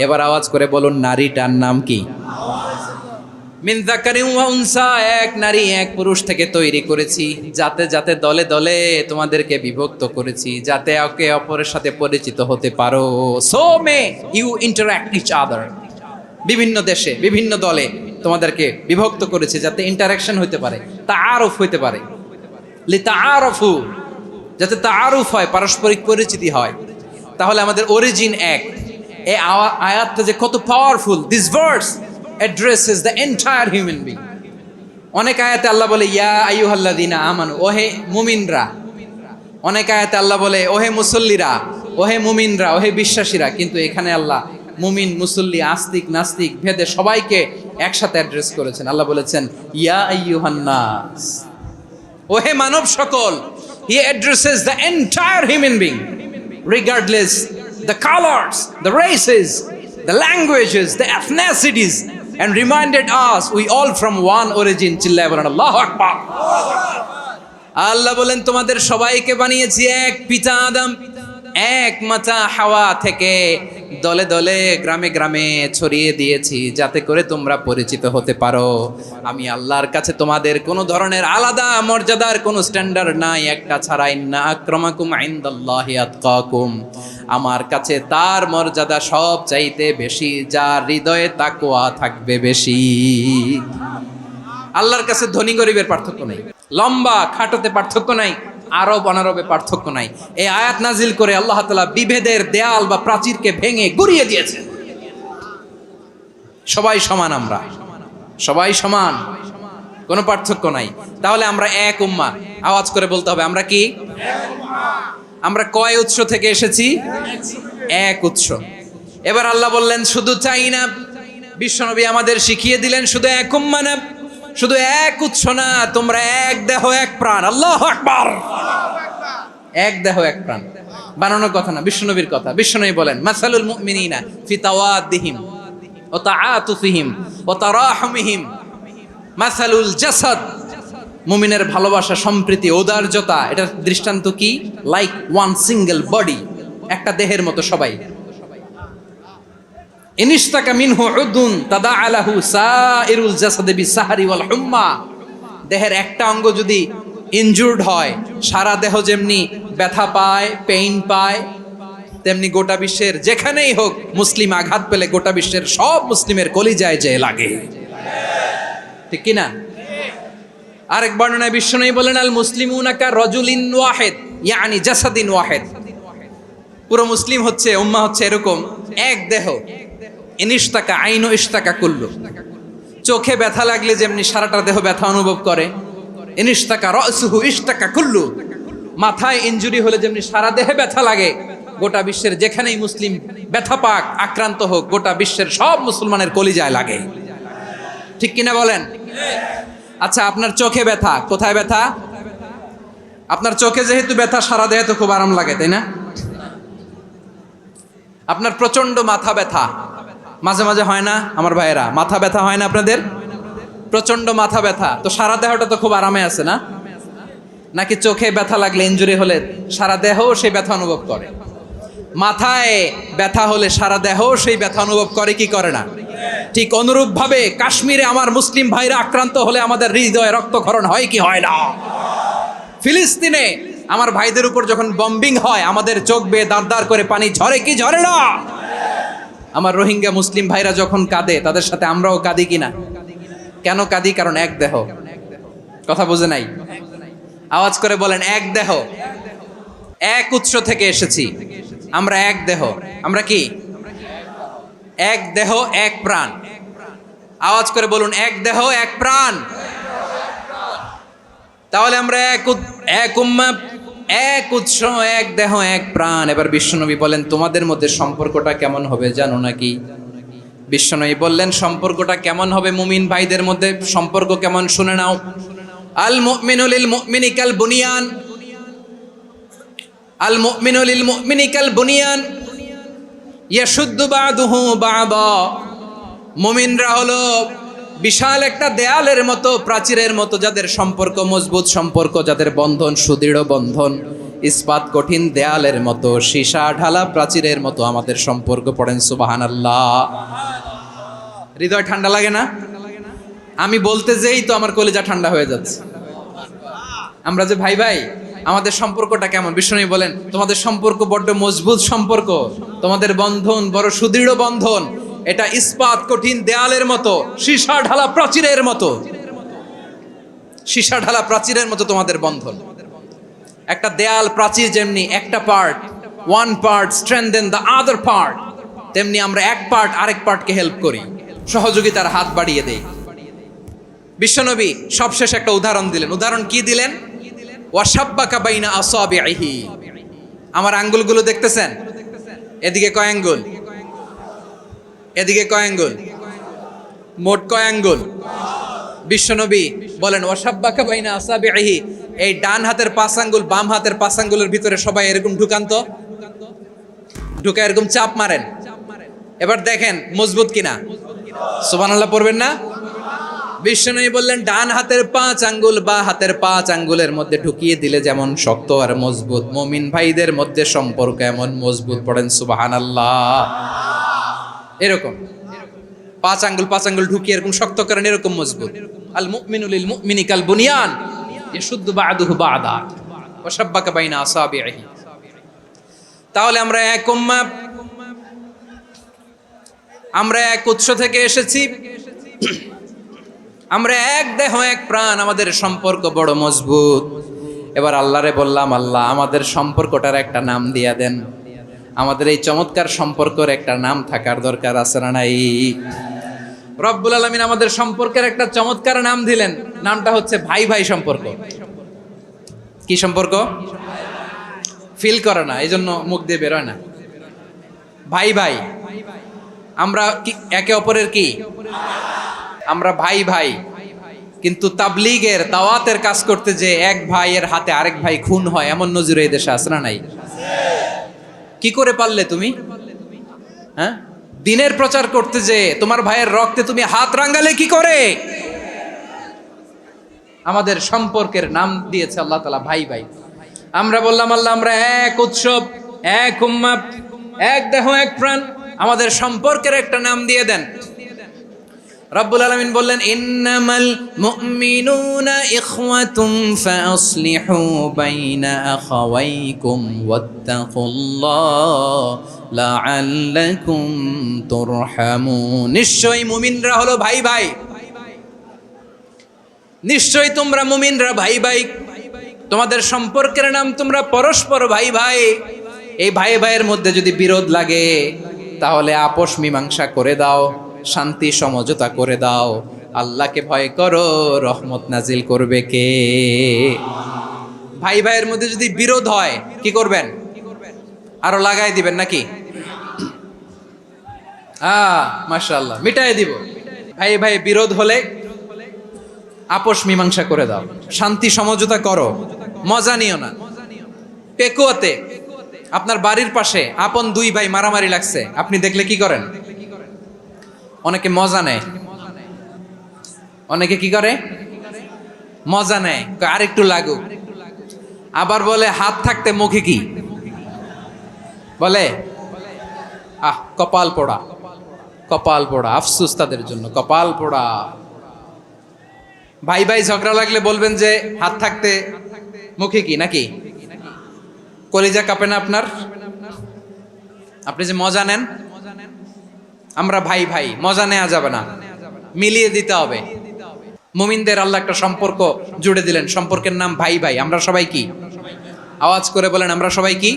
এবার আওয়াজ করে বলুন নারীটার নাম কি? মিন যাকারিন ওয়া উনসা, এক নারী এক পুরুষ থেকে তৈরি করেছি। যাতে যাতে দলে দলে তোমাদেরকে বিভক্ত করেছি, যাতে একে অপরের সাথে পরিচিত হতে পারো। So may you interact each other. বিভিন্ন দেশে বিভিন্ন দলে তোমাদেরকে বিভক্ত করেছে যাতে ইন্টারাকশন হইতে পারে, তাআরুফ হইতে পারে। লিতাআরফু, যাতে তাআরুফ হয়, পারস্পরিক পরিচিতি হয়। তাহলে আমাদের অরিজিন এক। এই আয়াতটা যে কত powerful! This verse addresses the entire human being. অনেক আয়াতে আল্লাহ বলে ইয়া আইয়ুহাল্লাযীনা আমানু, ওহে মুমিনরা। অনেক আয়াতে আল্লাহ বলে ওহে মুসল্লিরা, ওহে মুমিনরা, ওহে বিশ্বাসীরা। কিন্তু এখানে আল্লাহ মুমিন মুসল্লি আস্তিক নাস্তিক ভেদে সবাইকে একসাথে অ্যাড্রেস করেছেন। আল্লাহ বলেছেন ইয়া আইয়ুহান নাস, ওহে মানব সকল। He addresses the entire human being regardless the colors, the races, the languages, the ethnicities, and reminded us we all from one origin. চিল্লায় বলেন আল্লাহু আকবার। আল্লাহ বলেন তোমাদের সবাইকে বানিয়েছি এক পিতা আদম, এক মাতা হাওয়া থেকে। দলে দলে গ্রামে গ্রামে ছড়িয়ে দিয়েছি যাতে করে তোমরা পরিচিত হতে পারো। আমি আল্লাহর কাছে তোমাদের কোনো ধরনের আলাদা মর্যাদার কোনো স্ট্যান্ডার্ড নাই, একটা ছাড়া। ইন্না আক্রামাকুম ইনদাল্লাহি আতকাকুম, আমার কাছে তার মর্যাদা সব চাইতে বেশি যার হৃদয়ে তাকওয়া থাকবে বেশি। আল্লাহর কাছে ধনী গরিবের পার্থক্য নাই, লম্বা খাটোতে পার্থক্য নাই, আরব অনারবে পার্থক্য নাই। এই আয়াত নাজিল করে আল্লাহ তাআলা বিভেদের দেয়াল বা প্রাচীরকে ভেঙে গুড়িয়ে দিয়েছেন। সবাই সমান, আমরা সবাই সমান, কোনো পার্থক্য নাই। তাহলে আমরা এক উম্মাহ। আওয়াজ করে বলতে হবে আমরা কি? আমরা কয় উৎস থেকে এসেছি? এক উৎস। এবার আল্লাহ বললেন শুধু চাই না, বিশ্বনবী আমাদের শিখিয়ে দিলেন শুধু এক উম্মাহ না, শুধু এক উৎস না, তোমরা এক দেহ এক প্রাণ। আল্লাহু আকবার। এক দেহ এক প্রাণ বানানোর কথা না, বিশ্বনবীর কথা। বিশ্বনবী বলেন মাসালুল মুমিনিনা ফি তাওয়াদ্দিহিম ওয়া তাআতুফিহিম ওয়া তারাহুমিহিম মাসালুল জাসাদ। মুমিনের ভালোবাসা, সম্প্রীতি, ঔদার্যতা, এটার দৃষ্টান্ত কি? লাইক ওয়ান সিঙ্গেল বডি, একটা দেহের মতো সবাই। ইনিশতাকা মিনহু উদুন তাদাআলাহু সাইরুল জাসাদি বিসাহরি ওয়াল হুম্মা। দেহের একটা অঙ্গ যদি ইনজুর্ড হয়, সারা দেহ যেমনি ব্যথা পায়, পেইন পায়, তেমনি গোটা বিশ্বের যেখানেই হোক মুসলিম আঘাত পেলে গোটা বিশ্বের সব মুসলিমের কলিজায় যে লাগে, ঠিক কিনা? আরেক বর্ণনায় বিশ্বনবী বলেন আল মুসলিমুনা কা রাজুলিন ওয়াহিদ ইয়ানি জাসাদিন ওয়াহিদ। পুরো মুসলিম হচ্ছে, উম্মাহ হচ্ছে এরকম এক দেহ। ইনিশতাকা আইনু ইশতাকা কুল্লু। চোখে ব্যথা লাগলে যেমনি সারাটা দেহ ব্যথা অনুভব করে, ইনিশতাকা রাসুহু ইশতাকা কুল্লু। মাথায় ইনজুরি হলে যেমনি সারা দেহে ব্যথা লাগে, গোটা বিশ্বের যেখানেই মুসলিম ব্যথা পাক, আক্রান্ত হোক, গোটা বিশ্বের সব মুসলমানের কলিজায় লাগে, ঠিক কিনা বলেন? আচ্ছা, আপনার চোখে ব্যথা, কোথায় ব্যথা? আপনার চোখে যেহেতু ব্যথা, সারা দেহে তো খুব আরাম লাগে, তাই না? আপনার প্রচন্ড মাথা ব্যথা মাঝে মাঝে হয় না আমার ভাইয়েরা? মাথা ব্যথা হয় না আপনাদের? প্রচন্ড মাথা ব্যথা, তো সারা দেহটা তো খুব আরামে আছে না? নাকি চোখে ব্যথা লাগলে, ইনজুরি হলে সারা দেহ সেই ব্যথা অনুভব করে? মাথায় ব্যথা হলে সারা দেহ সেই ব্যথা অনুভব করে কি করে না? ঠিক অনুরূপ ভাবে কাশ্মীরে আমার মুসলিম ভাইরা আক্রান্ত হলে আমাদের হৃদয়ে রক্তক্ষরণ হয় কি হয় না? ফিলিস্তিনে আমার ভাইদের উপর যখন বম্বিং হয়, আমাদের চোখ বেয়ে দাঁড় দাঁড় করে পানি ঝরে কি ঝরে না? আমার রোহিঙ্গা মুসলিম ভাইরা যখন কাঁদে, তাদের সাথে আমরাও কাঁদি কিনা? কেন কাঁদি? কারণ এক দেহ। কথা বোঝে নাই? আওয়াজ করে বলেন এক দেহ, এক উৎস থেকে এসেছি আমরা, এক দেহ। আমরা কি? এক দেহ এক প্রাণ। আওয়াজ করে বলুন এক দেহ এক প্রাণ। তাহলে আমরা এক উম্মাহ, এক উৎস, এক দেহ এক প্রাণ। এবার বিশ্বনবী বলেন তোমাদের মধ্যে সম্পর্কটা কেমন হবে জানো নাকি? বিশ্বনবী বললেন সম্পর্কটা কেমন হবে মুমিন ভাইদের মধ্যে? সম্পর্ক কেমন শুনে নাও। আল মুমিনু লিল মুমিনি কাল বুনিয়ান, আল মুমিনু লিল মুমিনি কাল বুনিয়ান ইয়াশুদ্দু বা'দুহু বা'দা। মুমিনরা হলো বিশাল একটা দেয়ালের মতো, প্রাচীরের মতো, যাদের সম্পর্ক মজবুত সম্পর্ক, যাদের বন্ধন সুদৃঢ় বন্ধন, ইস্পাত কঠিন দেয়ালের মতো, সীসা ঢালা প্রাচীরের মতো আমাদের সম্পর্ক। পড়েন সুবহানাল্লাহ। হৃদয় ঠান্ডা লাগে না? আমি বলতে যেই তো আমার কলিজা ঠান্ডা হয়ে যাচ্ছে। আমরা যে ভাই ভাই, আমাদের সম্পর্কটা কেমন? বিষ্ণু বলেন তোমাদের সম্পর্ক বড্ড মজবুত সম্পর্ক, তোমাদের বন্ধন বড় সুদৃঢ় বন্ধন, এটা ইস্পাত কঠিন দেয়ালের মতো, সীসা ঢালা প্রাচীরের মতো, সীসা ঢালা প্রাচীরের মতো তোমাদের বন্ধন। একটা দেয়াল প্রাচীর যেমনি একটা part, one part strengthen the other part, তেমনি আমরা এক পার্ট আরেক পার্টকে হেল্প করি, সহযোগিতার হাত বাড়িয়ে দেই। বিশ্বনবী সবশেষ একটা উদাহরণ দিলেন। উদাহরণ কি দিলেন? ওয়াশাব্বাকা বাইনা আসাবিহি। আমার আঙ্গুলগুলো দেখতেছেন? এদিকে কয় আঙ্গুল? এদিকে কয় আঙ্গুল? মোট কয় আঙ্গুল? বিশ্বনবী বলেন ওয়াশাব্বাকা বাইনা আসাবিহি, এই ডান হাতের 5 আঙ্গুল বাম হাতের 5 আঙ্গুলের ভিতরে সবাই এরকম ঢুকান তো, ঢুকে এরকম চাপ মারেন। এবার দেখেন মজবুত কিনা। সুবহানাল্লাহ পড়বেন না? বিশ্বনবী বললেন ডান হাতের 5 আঙ্গুল বা হাতের 5 আঙ্গুলের মধ্যে ঢুকিয়ে দিলে যেমন শক্ত আর মজবুত, মুমিন ভাইদের মধ্যে সম্পর্ক এমন মজবুত। পড়েন সুবহানাল্লাহ। এরকম 5 আঙ্গুল ঢুকিয়ে এরকম শক্ত করেন, এরকম মজবুত। আল মুমিনু লিল মুমিনি কাল বুনিয়ান ইয়াশুদ্দু বা'দুহু বা'দা ওয়া শাব্বাকা বাইনা আসাবিহি। তাহলে আমরা এক উম্মাহ, আমরা এক উৎস থেকে এসেছি, আমরা এক দেহ এক প্রাণ, আমাদের সম্পর্ক বড় মজবুত। এবার আল্লাহরে বললাম, আল্লাহ আমাদের সম্পর্কটার একটা নাম দিয়া দেন। আমাদের এই চমৎকার সম্পর্কের একটা নাম থাকার দরকার আছে না নাই? রব্বুল আলামিন আমাদের সম্পর্কের একটা চমৎকার নাম দিলেন। নামটা হচ্ছে ভাই ভাই সম্পর্ক। কি সম্পর্ক? ফিল করে না, এই জন্য মুখ দিয়ে বেরোয় না। ভাই ভাই, আমরা একে অপরের কি? আমরা ভাই ভাই। কিন্তু তাবলীগের দাওয়াতের কাজ করতে যে এক ভাইয়ের হাতে আরেক ভাই খুন হয়, এমন নজির এই দেশে আছে না নাই? কি করে পারলে তুমি? হ্যাঁ, দিনের প্রচার করতে যে তোমার ভাইয়ের রক্তে তুমি হাত রাঙ্গালে কি করে? আমাদের সম্পর্কের নাম দিয়েছে আল্লাহ তাআলা ভাই ভাই। আমরা বললাম আল্লাহ আমরা এক উৎসব, এক উম্মাহ, এক দেহ এক প্রাণ, আমাদের সম্পর্কের একটা নাম দিয়ে দেন। রব্বুল আলামিন বললেন ইন্নামাল মুমিনুনা ইখওয়াতুন ফাসলিহু বাইনা আখাওয়াইকুম ওয়াত্তাকুল্লাহ লাআল্লাকুম তুরহামুন। নিশ্চয়ই মুমিনরা হলো ভাই ভাই, নিশ্চয়ই তোমরা মুমিনরা ভাই ভাই, তোমাদের সম্পর্কের নাম তোমরা পরস্পর ভাই ভাই। এই ভাই ভাইয়ের মধ্যে যদি বিরোধ লাগে তাহলে আপোষ মীমাংসা করে দাও, শান্তি সমঝোতা করে দাও। আল্লাহকে ভয় করো, রহমত নাজিল করবে কে? ভাই ভাইয়ের মধ্যে যদি বিরোধ হয় কি করবেন? আরো লাগাই দিবেন নাকি? মাশাআল্লাহ, মিটাই দিব। ভাই ভাই বিরোধ হলে আপোষ মীমাংসা করে দাও, শান্তি সমঝোতা করো, মজা নিও না। পেকুয়াতে আপনার বাড়ির পাশে আপন 2 ভাই মারামারি লাগছে, আপনি দেখলে কি করেন? অনেকে মজা নেয়। অনেকে কি করে? মজা নেয়, আরেকটু লাগুক। আবার বলে হাত থাকতে মুখে কি বলে? কপাল পোড়া, কপাল পোড়া। আফসোস তাদের জন্য, কপাল পোড়া। ভাই ভাই ঝগড়া লাগলে বলবেন যে হাত থাকতে মুখে কি, নাকি? কলিজা কাঁপে না আপনার? আপনি যে মজা নেন। আমরা ভাই ভাই, মজা নেওয়া যাবে না, মিলিয়ে দিতে হবে। মুমিনদের আল্লাহ একটা সম্পর্ক জুড়ে দিলেন, সম্পর্কের নাম ভাই ভাই। আমরা সবাই কি? আওয়াজ করে বলেন, আমরা সবাই কি?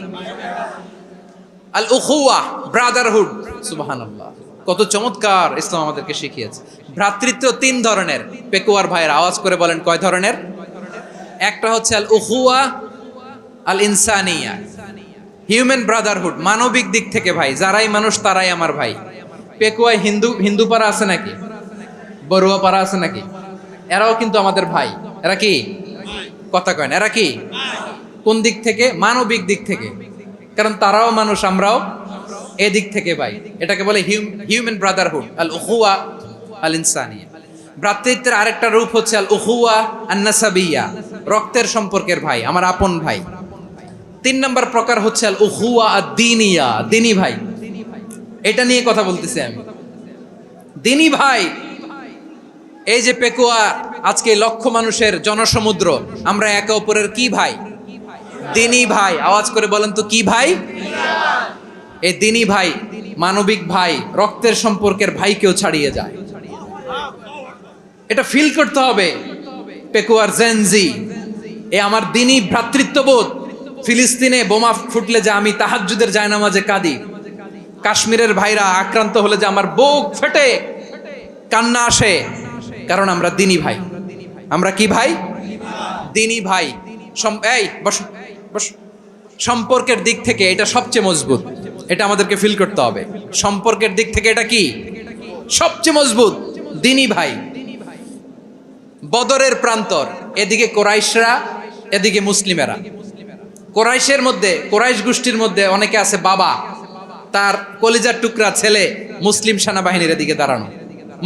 আল উখুয়া, ব্রাদারহুড। সুবহানাল্লাহ, কত চমৎকার ইসলাম আমাদেরকে শিখিয়েছে। ভ্রাতৃত্ব 3 ধরনের। পেকুয়ার ভাইয়ের আওয়াজ করে বলেন কয় ধরনের? একটা হচ্ছে আল উখুয়া আল ইনসানিয়া, হিউম্যান ব্রাদারহুড, মানবিক দিক থেকে ভাই, যারাই মানুষ তারাই আমার ভাই। পেকুয়ায় হিন্দু পাড়া আছে নাকি? বড়ুয়া পাড়া আছে নাকি? এরাও কিন্তু আমাদের ভাই। এরা কি? কথা কয় না, এরা কি? কোন দিক থেকে? মানবিক দিক থেকে। কারণ তারাও মানুষ, আমরাও এদিক থেকে ভাই। এটাকে বলে হিউম্যান ব্রাদারহুড, আল উখুয়া আল ইনসানিয়া। ভ্রাতৃত্বের আরেকটা রূপ হচ্ছে আল উখুয়া আন-নাসাবিয়া, রক্তের সম্পর্কের ভাই, আমার আপন ভাই। 3 নম্বর প্রকার হচ্ছে আল উখুয়া আদ-দীনিয়া, দিনী ভাই। এটা নিয়ে কথা বলতেছি আমি। দিনী ভাই, এই যে পেকুয়া, আজকে লক্ষ মানুষের জনসমুদ্র, আমরা একে অপরের কি ভাই? দিনী ভাই। আওয়াজ করে বলেন তো কি ভাই? এই দিনী ভাই, মানবিক ভাই, রক্তের সম্পর্কের ভাইকেও ছাড়িয়ে যায়। এটা ফিল করতে হবে। পেকুয়ার জেনজি, এ আমার দিনী ভ্রাতৃত্ববোধ। ফিলিস্তিনে বোমা ফুটলে যে আমি তাহাজ্জুদের জায়নামাজে কাঁদি, কাশ্মীরের ভাইরা আক্রান্ত হলে যে আমার বুক ফেটে কান্না আসে, কারণ আমরা দিনী ভাই। আমরা কি ভাই? দিনী ভাই। এই বসো বসো। সম্পর্কের দিক থেকে এটা সবচেয়ে মজবুত, এটা আমাদেরকে ফিল করতে হবে। সম্পর্কের দিক থেকে এটা কি সবচেয়ে মজবুত? দিনী ভাই। বদরের প্রান্তর, এদিকে কোরাইশরা, এদিকে মুসলিমেরা। কোরাইশের মধ্যে, কোরাইশ গোষ্ঠীর মধ্যে অনেকে আছে বাবা, তার কলিজার টুকরা ছেলে মুসলিম সেনাবাহিনীর এদিকে দাঁড়ানো,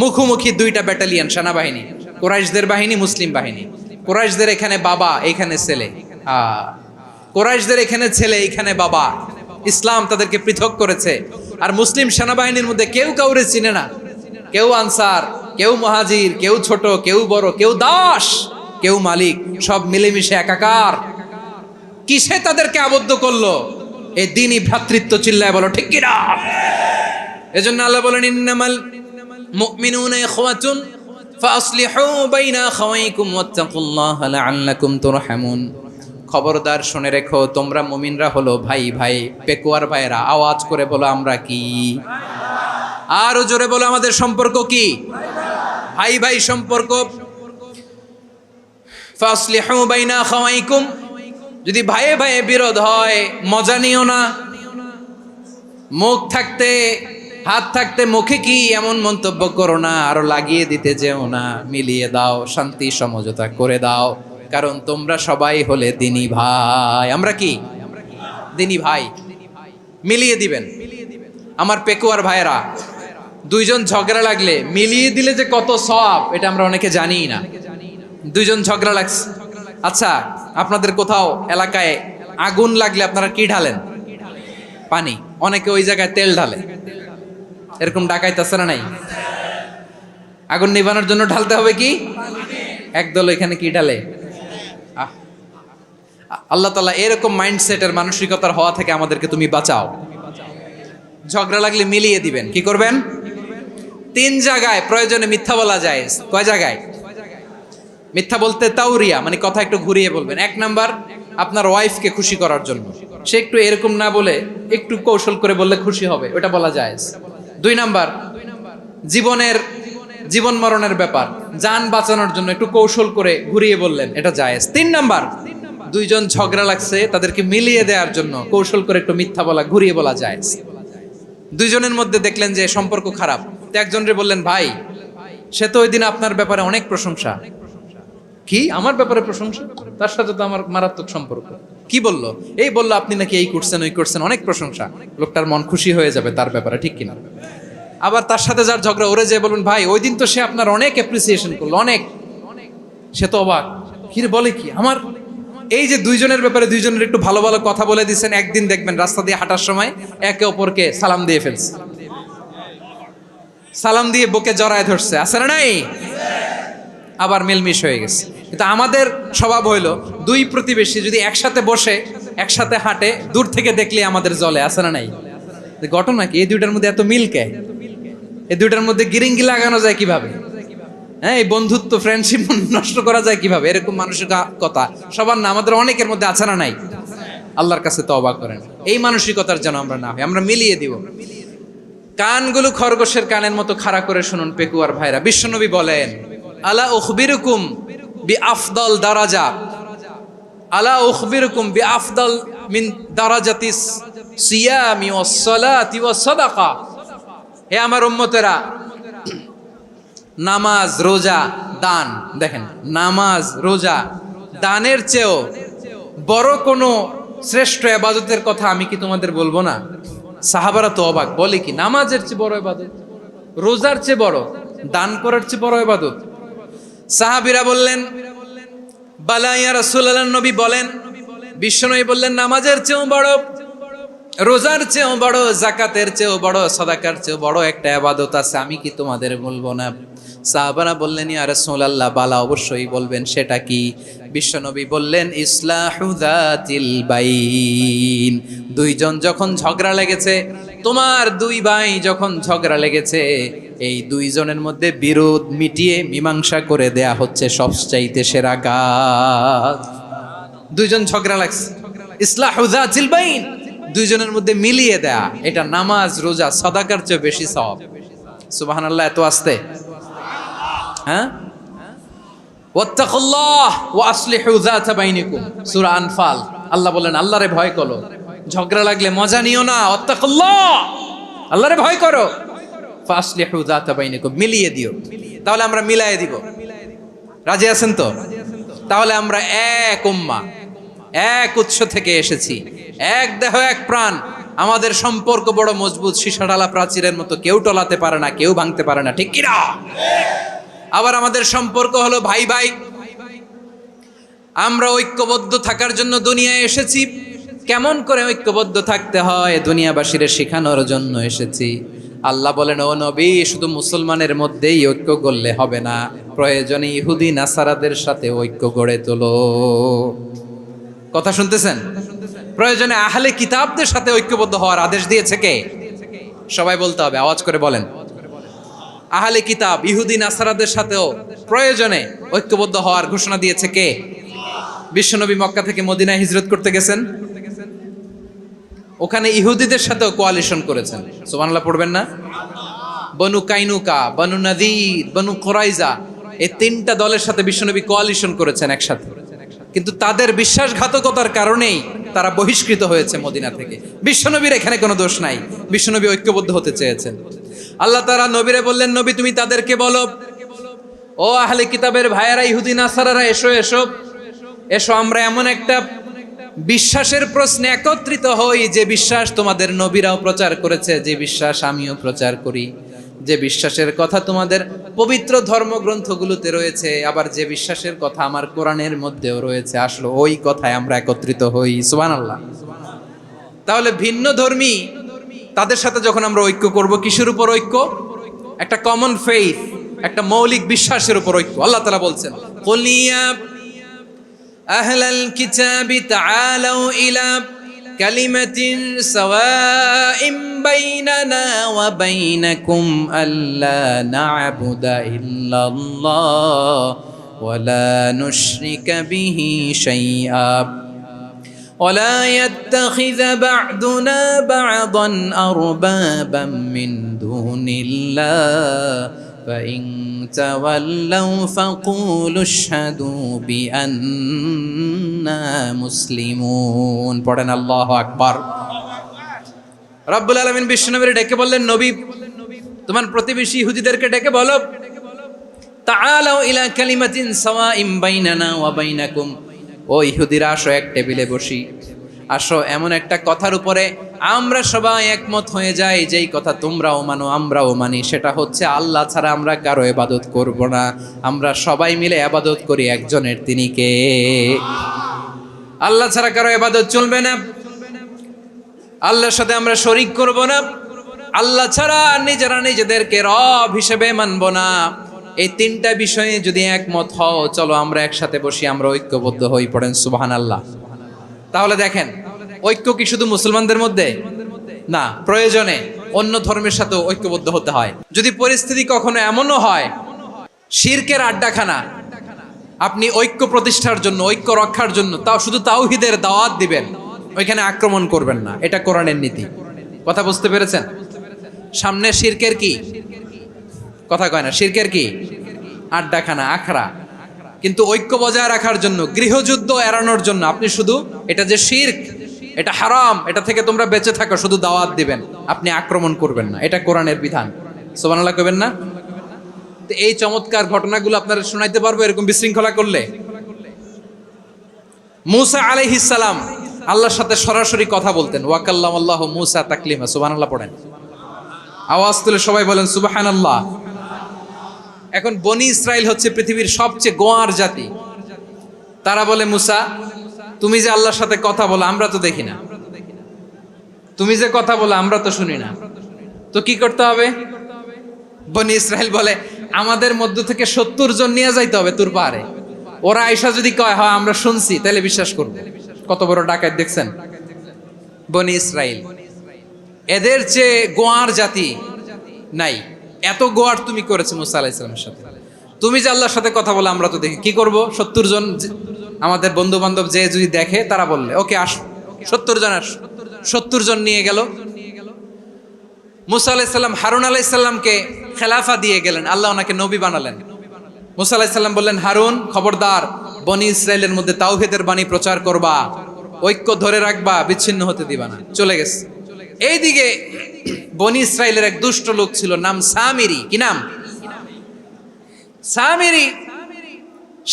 মুখোমুখি 2টা ব্যাটালিয়ন সেনাবাহিনী, কোরাইশদের বাহিনী, মুসলিম বাহিনী। কোরাইশদের এখানে বাবা, এখানে ছেলে। কোরাইশদের এখানে ছেলে, এখানে বাবা। ইসলাম তাদেরকে পৃথক করেছে। আর মুসলিম সেনাবাহিনীর মধ্যে কেউ কাউরে চিনে না, কেউ আনসার, কেউ মুহাজির, কেউ ছোট, কেউ বড়, কেউ দাস, কেউ মালিক, সব মিলেমিশে একাকার। কিসে তাদেরকে আবদ্ধ করলো? এই দ্বীনি ভ্রাতৃত্ব। চিল্লায় বলো ঠিক কিনা? এজন্য আল্লাহ বলেন, ইন্নামাল মুমিনুনা ইখওয়াতুন ফাসলিহু বাইনা আখাওয়াইকুম ওয়াত্তাকুল্লাহা লাআল্লাকুম তুরহামুন। খবরদার শুনে রেখো, তোমরা মুমিনরা হলো ভাই ভাই। পেকুয়ার ভাইরা, আওয়াজ করে বলো আমরা কি? আরো জোরে বলো, আমাদের সম্পর্ক কি? ভাই ভাই সম্পর্ক। ফাসলিহু বাইনা আখাওয়াইকুম, যদি ভাইয়ে ভাইয়ে বিরোধ হয় মজা নিও না। মুখ থাকতে, হাত থাকতে মুখে কি এমন মন্তব্য করো না, আরো লাগিয়ে দিতে যেও না। মিলিয়ে দাও, শান্তি সমঝোতা করে দাও, কারণ তোমরা সবাই হলে দিনী ভাই। আমরা কি? দিনী ভাই। মিলিয়ে দিবেন। আমার পেকুয়ার ভাইয়েরা, 2 জন ঝগড়া লাগলে মিলিয়ে দিলে যে কত সওয়াব, এটা আমরা অনেকে জানি না। 2 জন ঝগড়া লাগছে, আচ্ছা আপনাদের কোথাও এলাকায় আগুন লাগলে আপনারা কি ঢালেন? পানি। অনেকে ওই জায়গায় তেল ঢালে। এরকম ডাকাইতে আছে না নাই? আগুন নিভানোর জন্য ঢালতে হবে কি? একদল এখানে কি ঢালে? আল্লাহ তাআলা এরকম মাইন্ডসেটের, মানসিকতার হওয়া থেকে আমাদেরকে তুমি বাঁচাও। ঝগড়া লাগলে মিলিয়ে দিবেন। কি করবেন? 3 জায়গায় প্রয়োজনে মিথ্যা বলা যায়। কয় জায়গায় মিথ্যা বলতে? তাওরিয়া, মানে কথা একটু ঘুরিয়ে বলবেন। 1 নাম্বার, আপনার ওয়াইফকে খুশি করার জন্য, সে একটু এরকম না বলে একটু কৌশল করে বললে খুশি হবে, ওটা বলা যায়। 2 নাম্বার, জীবন মরণের ব্যাপার, জান বাঁচানোর জন্য একটু কৌশল করে ঘুরিয়ে বললেন, এটা জায়েজ। 3 নাম্বার, 2 জন ঝগড়া লাগছে, তাদেরকে মিলিয়ে দেওয়ার জন্য কৌশল করে একটু মিথ্যা বলা, ঘুরিয়ে বলা জায়েজ। 2 জনের মধ্যে দেখলেন যে সম্পর্ক খারাপ, তো একজনরে বললেন, ভাই সে তো ওই দিন আপনার ব্যাপারে অনেক প্রশংসা। কি আমার ব্যাপারে প্রশংসা? তার সাথে তো আমার মারাত্মক সম্পর্ক। কি বললো? এই বললো আপনি নাকি এই করছেন, ওই করছেন, অনেক প্রশংসা। লোকটার মন খুশি হয়ে যাবে তার ব্যাপারে, ঠিক কিনা? আবার তার সাথে যার ঝগড়া, ওরে যে বলুন, ভাই ওই দিন তো সে আপনার অনেক অ্যাপ্রিসিয়েশন করলো, অনেক। সে তো অবাক, কি রে বলে কি আমার? এই যে 2 জনের ব্যাপারে 2 জনের একটু ভালো ভালো কথা বলে দিচ্ছেন, একদিন দেখবেন রাস্তা দিয়ে হাঁটার সময় একে অপরকে সালাম দিয়ে ফেলছে, সালাম দিয়ে বুকে জড়ায় ধরছে, আছে না নাই? আবার মিলমিশ হয়ে গেছে। কিন্তু আমাদের স্বভাব হইলো, 2 প্রতিবেশী যদি একসাথে বসে একসাথে হাঁটে, দূর থেকে দেখলে আমাদের জ্বলে, আছে না নাই? ঘটনা কি? এই 2টার মধ্যে এত মিল কে? এই 2টার মধ্যে গিরিঙ্গি লাগানো যায় কিভাবে? হ্যাঁ, এই বন্ধুত্ব, ফ্রেন্ডশিপ নষ্ট করা যায় কিভাবে? এরকম মানুষের কথা সবার না, আমাদের অনেকের মধ্যে আছে না নাই? আল্লাহর কাছে তওবা করেন, এই মানসিকতার যেন আমরা না হই, আমরা মিলিয়ে দিব। কানগুলো খরগোশের কানের মতো খাড়া করে শুনুন পেকুয়ার ভাইরা। বিশ্বনবী বলেন, আলা উখবিরুকুম বিআফদাল দারাজা, আলা উখবিরুকুম বিআফদাল মিন দারাজাতিস সিয়ামি ওয়াস সালাতি ওয়াস সাদাকা। হে আমার উম্মতেরা, নামাজ, রোজা, দান, দেখেন নামাজ, রোজা, দানের চেয়েও বড় কোনো শ্রেষ্ঠ ইবাদতের কথা আমি কি তোমাদের বলবো না? সাহাবারা তো অবাক, বলে কি নামাজের চেয়ে বড় ইবাদত, রোজার চেয়ে বড়, দান করার চেয়ে বড় ইবাদত? সাহাবীরা বললেন, বালা ইয়া রাসূলুল্লাহ, নবী বলেন। বিশ্বনবী বললেন, নামাজের চেয়েও বড়, রোজার চেয়েও বড়, যাকাতের চেয়েও বড়, সাদাকার চেয়েও বড় একটা ইবাদত আছে, আমি কি তোমাদের বলবো না? সাহাবারা বললেন, ইয়া রাসূলুল্লাহ, বালা, অবশ্যই বলবেন, সেটা কি? বিশ্বনবী বললেন, ইসলাহু যাতিল বাইন। দুইজন যখন ঝগড়া লেগেছে, তোমার দুই ভাই যখন ঝগড়া লেগেছে, এই দুইজনের মধ্যে বিরোধ মিটিয়ে মীমাংসা করে দেয়া হচ্ছে সবচাইতে সেরা কাজ। দুইজন ঝগড়া লাগছে, ইসলাহু যাতিল বাইন, দুইজনের মধ্যে মিলিয়ে দেয়া, এটা নামাজ, রোজা, সাদাকার চেয়ে বেশি সওয়াব। সুবহানাল্লাহ, এত আস্তে, হ্যাঁ? ওয়াত্তাকুল্লাহ ওয়া আসলিহু যাতা বাইনিকুম, সূরা আনফাল। আল্লাহ বলেন, আল্লাহরে ভয় করো, ঝগড়া লাগলে মজা নিও না, ওয়াত্তাকুল্লাহ, আল্লাহরে ভয় করো, ফাসলিহু যাতা বাইনিকুম, মিলিয়ে দিও। তাহলে আমরা মিলায়ে দিব, রাজি আছেন তো? তাহলে আমরা এক উম্মাহ, এক উৎস থেকে এসেছি, এক দেহ এক প্রাণ, আমাদের সম্পর্ক বড় মজবুত, সীসাডালা প্রাচীরের মতো, কেউ টলাতে পারে না, কেউ ভাঙতে পারে না, ঠিক কিনা? আবার আমাদের সম্পর্ক হলো ভাই ভাই, আমরা ঐক্যবদ্ধ থাকার জন্য দুনিয়ায় এসেছি। কেমন করে ঐক্যবদ্ধ থাকতে হয় দুনিয়াবাসীর শেখানোর জন্য এসেছি। আল্লাহ বলেন, ও নবী, শুধু মুসলমানের মধ্যেই ঐক্য গড়লে হবে না, প্রয়োজনে ইহুদি নাসারাদের সাথে ঐক্য গড়ে তোলো। কথা শুনতেছেন? প্রয়োজনে আহলে কিতাবদের সাথে ঐক্যবদ্ধ হওয়ার আদেশ দিয়েছে কে? সবাই বলতে হবে, আওয়াজ করে বলেন। আহলে কিতাব, ইহুদি নাসারাদের সাথেও প্রয়োজনে ঐক্যবদ্ধ হওয়ার ঘোষণা দিয়েছে কে? বিশ্বনবী মক্কা থেকে মদিনায় হিজরত করতে গেছেন, ওখানে ইহুদিদের সাথেও কোয়ালিশন করেছেন। সুবহানাল্লাহ পড়বেন না? বনু কাইনুকা, বনু নাদির, বনু কুরাইজা, এই তিনটা দলের সাথে বিশ্বনবী কোয়ালিশন করেছেন একসাথে। কিন্তু তাদের বিশ্বাসঘাতকতার কারণেই তারা বহিষ্কৃত হয়েছে মদিনা থেকে। বিশ্বনবীর এখানে কোনো দোষ নাই, বিশ্বনবী ঐক্যবদ্ধ হতে চেয়েছেন। আল্লাহ তাআলা নবীরে বললেন, নবী তুমি তাদেরকে বলো, ও আহলে কিতাবের ভাইয়েরা, ইহুদি নাসারারা, এসো এসো এসো, আমরা এমন একটা বিশ্বাসের প্রশ্নে একত্রিত হই, যে বিশ্বাস তোমাদের নবীরাও প্রচার করেছে, যে বিশ্বাস আমিও প্রচার করি, যে বিশ্বাসের কথা তোমাদের পবিত্র ধর্মগ্রন্থগুলোতে রয়েছে, আবার যে বিশ্বাসের কথা আমার কোরআনের মধ্যেও রয়েছে, আসলে ওই কথায় আমরা একত্রিত হই। সুবহানাল্লাহ। তাহলে ভিন্ন ধর্মী তাদের সাথে যখন আমরা ঐক্য করব, কিসের উপর ঐক্য? একটা কমন ফেইথ, একটা মৌলিক বিশ্বাসের উপর ঐক্য। আল্লাহ তাআলা বলছেন, কুল ইয়া আহলাল কিতাবি তাআলাউ ইলা কালিমাতিন সাওয়াইম বাইনানা ওয়া বাইনাকুম আল্লা না'বুদা ইল্লাল্লাহ ওয়া লা নুশরিকা বিহি শাইআ ولا يتخذ بعضنا بعضا أربابا من دون الله فإن تولوا فقولوا اشهدوا بأننا مسلمون। পড়েন আল্লাহু আকবার। রব্বুল আলামিন বিশ্বনবীর ডেকে বললেন, নবী তোমার প্রতিবেশী ইহুদিদেরকে ডেকে বলো, তাআলাউ ইলা কালিমাতিন সাওয়াইম বাইনানা ওয়া বাইনাকুম, ও ইহুদিরা, আসো এক টেবিলে বসি, আসো এমন একটা কথার উপরে আমরা সবাই একমত হয়ে যাই, যেই কথা তোমরাও মানো আমরাও মানি, সেটা হচ্ছে আল্লাহ ছাড়া আমরা কারো ইবাদত করব না, আমরা সবাই মিলে ইবাদত করি একজনের, তিনি কে? আল্লাহ ছাড়া কারো ইবাদত চলবে না, আল্লাহর সাথে আমরা শরীক করব না, আল্লাহ ছাড়া নিজেরা নিজেদেরকে রব হিসেবে মানব না। এই তিনটা বিষয়ে যদি একমত হও, চলো আমরা একসাথে বসি, আমরা ঐক্যবদ্ধ হই। পড়েন সুবহানাল্লাহ। তাহলে দেখেন, ঐক্য কি শুধু মুসলমানদের মধ্যে না, প্রয়োজনে অন্য ধর্মের সাথে ঐক্যবদ্ধ হতে হয়। যদি পরিস্থিতি কখনো এমনও হয় শিরকের আড্ডাখানা, আপনি ঐক্য প্রতিষ্ঠার জন্য, ঐক্য রক্ষার জন্য তাও শুধু তাওহীদের দাওয়াত দিবেন, ওইখানে আক্রমণ করবেন না, এটা কোরআনের নীতি। কথা বুঝতে পেরেছেন? সামনে শিরকের কি কথা কয় না, শিরকের কি আড্ডাখানা, আখড়া। কিন্তু ঐক্য বজায় রাখার জন্য, গৃহযুদ্ধ এড়ানোর জন্য আপনি শুধু এটা যে শিরক, এটা হারাম, এটা থেকে তোমরা বেঁচে থাকো, শুধু দাওয়াত দিবেন, আপনি আক্রমণ করবেন না, এটা কোরআনের বিধান। সুবহানাল্লাহ কইবেন না? তো এই চমৎকার ঘটনাগুলো আপনারা শোনাইতে পারবো এরকম বিশৃঙ্খলা করলে। মূসা আলাইহিস সালাম আল্লাহর সাথে সরাসরি কথা বলতেন, ওয়াকাল্লামাল্লাহু মূসা তাকলিমা। সুবহানাল্লাহ পড়েন, আওয়াজ তুলে সবাই বলেন সুবহানাল্লাহ। এখন বনি ইসরাইল হচ্ছে পৃথিবীর সবচেয়ে গোয়ার জাতি। তারা বলে, মুসা তুমি যে আল্লাহর সাথে কথা বলো আমরা তো দেখি না, তুমি যে কথা বলো আমরা তো শুনি না, তো কি করতে হবে? বনি ইসরাইল বলে, আমাদের মধ্য থেকে 70 জন নিয়ে যাইতে হবে তুর পাহাড়ে। ওরা আয়সা যদি কয় হয় আমরা শুনছি, তাহলে বিশ্বাস করবো। কত বড় ডাকাত দেখছেন বনি ইসরাইল। এদের চেয়ে গোয়ার জাতি নাই। এত গোয়ার তুমি করেছো মুসা আলাইহিস সালামের সাথে। তুমি যে আল্লাহর সাথে কথা বলে আমরা তো দেখি, কি করব? 70 জন আমাদের বন্ধু বান্ধব যে যদি দেখে, তারা বললে ওকে আসো, 70 জন আসো। 70 জন নিয়ে গেল। মুসা আলাইহিস সালাম হারুন আলাইহিস সালামকে খেলাফা দিয়ে গেলেন, আল্লাহ ওনাকে নবী বানালেন। মুসা আলাইহিস সালাম বললেন, হারুন খবরদার, বনি ইসরাইলের মধ্যে তাওহীদের বাণী প্রচার করবা, ঐক্য ধরে রাখবা, বিচ্ছিন্ন হতে দিবা না। চলে গেছে। এইদিকে বনি ইসরাইলের এক দুষ্ট লোক ছিল, নাম সামিরি। কি নাম? সামিরি।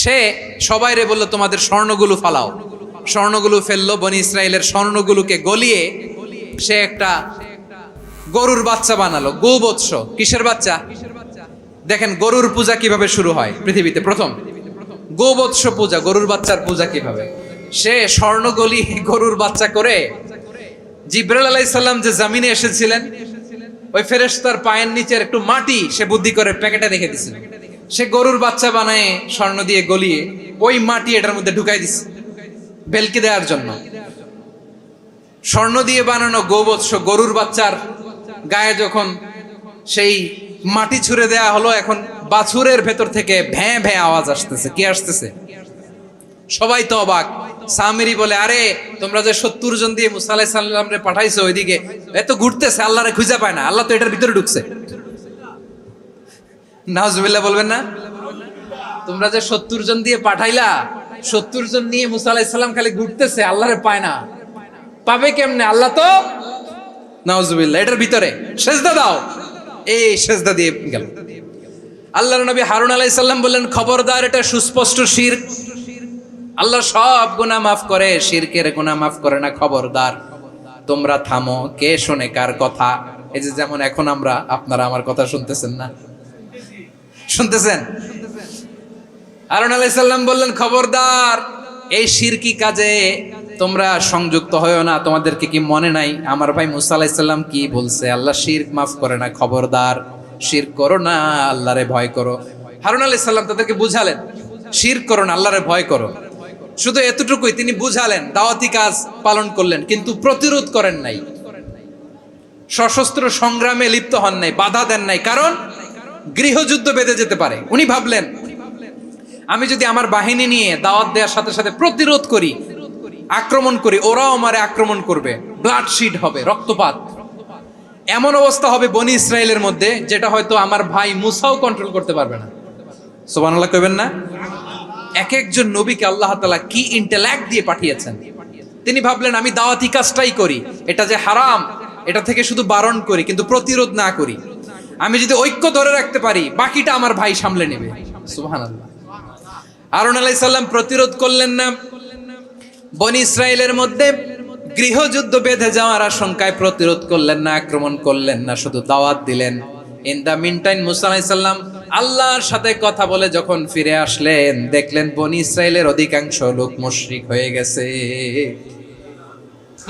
সে সবাইরে বলল, তোমাদের স্বর্ণগুলো ফালাও। স্বর্ণগুলো ফেললো। বনি ইসরাইলের স্বর্ণগুলোকে গলিয়ে সে একটা গরুর বাচ্চা বানালো। গোবৎস। কিসের বাচ্চা? দেখেন গরুর পূজা কিভাবে শুরু হয় পৃথিবীতে প্রথম। গোবৎস পূজা, গরুর বাচ্চার পূজা কিভাবে। সে স্বর্ণ গলি গরুর বাচ্চা করে, জিব্রাইল আলাইহিস সালাম যে জমিনে এসেছিলেন, ওই ফেরেশতার পায়ের নিচের একটু মাটি সে বুদ্ধি করে প্যাকেটে রেখে দিছিল। সে গরুর বাচ্চা বানায় স্বর্ণ দিয়ে গলিয়ে ওই মাটি এটার মধ্যে ঢুকাই দিছে ভেলকি দেওয়ার জন্য। স্বর্ণ দিয়ে বানানো গোবৎস গরুর বাচ্চার গায়ে যখন সেই মাটি ছুঁড়ে দেয়া হলো, এখন বাছুরের ভেতর থেকে ভ্যাঁ ভ্যাঁ আওয়াজ আসতেছে। কি আসতেছে? সবাই তো অবাক। সামিরি বলে, আরে তোমরা যে 70 জন দিয়ে মুসা আলাইহিস সালামরে পাঠাইছো ওইদিকে, এত ঘুরতেছে, আল্লাহরে খুঁজে পায় না, আল্লাহ তো এটার ভিতরে ঢুকছে। নাউজুবিল্লাহ বলবেন না? তোমরা যে 70 জন দিয়ে পাঠাইলা, 70 জন নিয়ে মুসা আলাইহিস সালাম খালি ঘুরতেছে, আল্লাহরে পায় না। পাবে কেমনে? আল্লাহ তো, নাউজুবিল্লাহ, এটার ভিতরে সেজদা দাও। এই সেজদা দিয়ে গেল। আল্লাহর নবী হারুন আলাইহিস সালাম বললেন, খবরদার, এটা সুস্পষ্ট শিরক। আল্লাহ সব গুনাহ মাফ করে, শিরকের গুনাহ মাফ করে না। খবরদার, তোমরা থামো। কে শোনে কার কথা? এই যে যেমন এখন আপনারা আমার কথা শুনতেছেন না? শুনতেছেন? হারুন আলাইহিস সালাম বললেন, খবরদার, এই শিরকি কাজে তোমরা সংযুক্ত হয়ো না। তোমাদেরকে কি মনে নাই আমার ভাই মুসা আলাইহিস সালাম কি বলছে? আল্লাহ শিরক মাফ করে না। খবরদার, শিরক করো না, আল্লাহরে ভয় করো। হারুন আলাইহিস সালাম তাদেরকে বুঝালেন, শিরক করো না, আল্লাহরে ভয় করো। শুধু এতটুকুই তিনি বুঝালেন, দাওয়াতি কাজ পালন করলেন, কিন্তু প্রতিরোধ করেন নাই, সশস্ত্র সংগ্রামে লিপ্ত হন নাই, বাধা দেন নাই। কারণ গৃহযুদ্ধ বেঁধে যেতে পারে। উনি ভাবলেন, আমি যদি আমার বাহিনী নিয়ে দাওয়াত দেওয়ার সাথে সাথে প্রতিরোধ করি, আক্রমণ করি, ওরাও আমারে আক্রমণ করবে, ব্লাডশিড হবে, রক্তপাত। এমন অবস্থা হবে বনি ইসরায়েলের মধ্যে, যেটা হয়তো আমার ভাই মুসাও কন্ট্রোল করতে পারবে না। সুবহানাল্লাহ কইবেন না? এক একজন নবীকে আল্লাহ তাআলা কি ইন্টেলেক্ট দিয়ে পাঠিয়েছেন। তিনি ভাবলেন, আমি দাওয়াতি কাজটাই করি, এটা যে হারাম এটা থেকে শুধু বারণ করি, কিন্তু প্রতিরোধ না করি। আমি যদি ঐক্য ধরে রাখতে পারি, বাকিটা আমার ভাই সামলে নেবে। সুবহানাল্লাহ। হারুন আলাইহিস সালাম প্রতিরোধ করলেন না। বনি ইসরায়েলের মধ্যে গৃহযুদ্ধ বেঁধে যাওয়ার আশঙ্কায় প্রতিরোধ করলেন না, আক্রমণ করলেন না, শুধু দাওয়াত দিলেন। ইন দা মিনটাইম মুসা আলাইহিস সালাম আল্লাহর সাথে কথা বলে যখন ফিরে আসলেন, দেখলেন বনি ইসরায়েলের অধিকাংশ লোক মুশরিক হয়ে গেছে।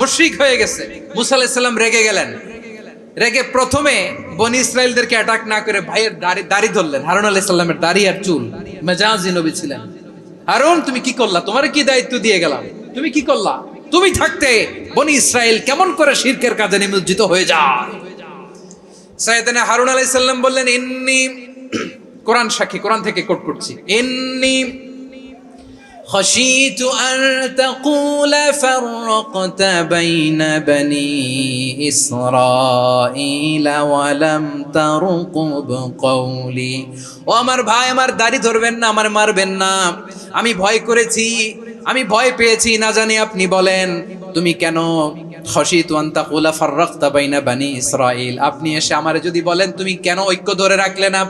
মুশরিক হয়ে গেছে। মুসা আলাইহিস সালাম রেগে গেলেন। রেগে প্রথমে বনি ইসরায়েলদেরকে অ্যাটাক না করে ভাইয়ের দাড়ি ধরলেন। হারুন আলাইহিস সালামের দাড়ি আর চুল। মেজাজি নবী ছিলেন। হারুন, তুমি কি করলা? তোমারে কি দায়িত্ব দিয়ে গেলাম? তুমি কি করলা? তুমি থাকতে বনি ইসরায়েল কেমন করে শিরকের কাজে নিমজ্জিত হয়ে যায়? সাইয়েদনা হারুন আলাইহিস সালাম বললেন, ইন্নী, কোরআন সাক্ষী, কোরআন থেকে কোট করছি, ইন্নী খাশিতু আন তাকুলা ফাররাকতা বাইনা বনি ইসরাঈলা ওয়া লাম তারকুব কওলি। ও আমার ভাই, আমার দাড়ি ধরবেন না, আমার মারবেন না। আমি ভয় করেছি, আমি ভয় পেয়েছি, না জানি আপনি বলেন তুমি কেন খাশিতু আন তাকুলা ফাররাকতা বাইনা বনি ইসরাঈল। আপনি এসে আমারে যদি বলেন তুমি কেন ঐক্য ধরে রাখলে না,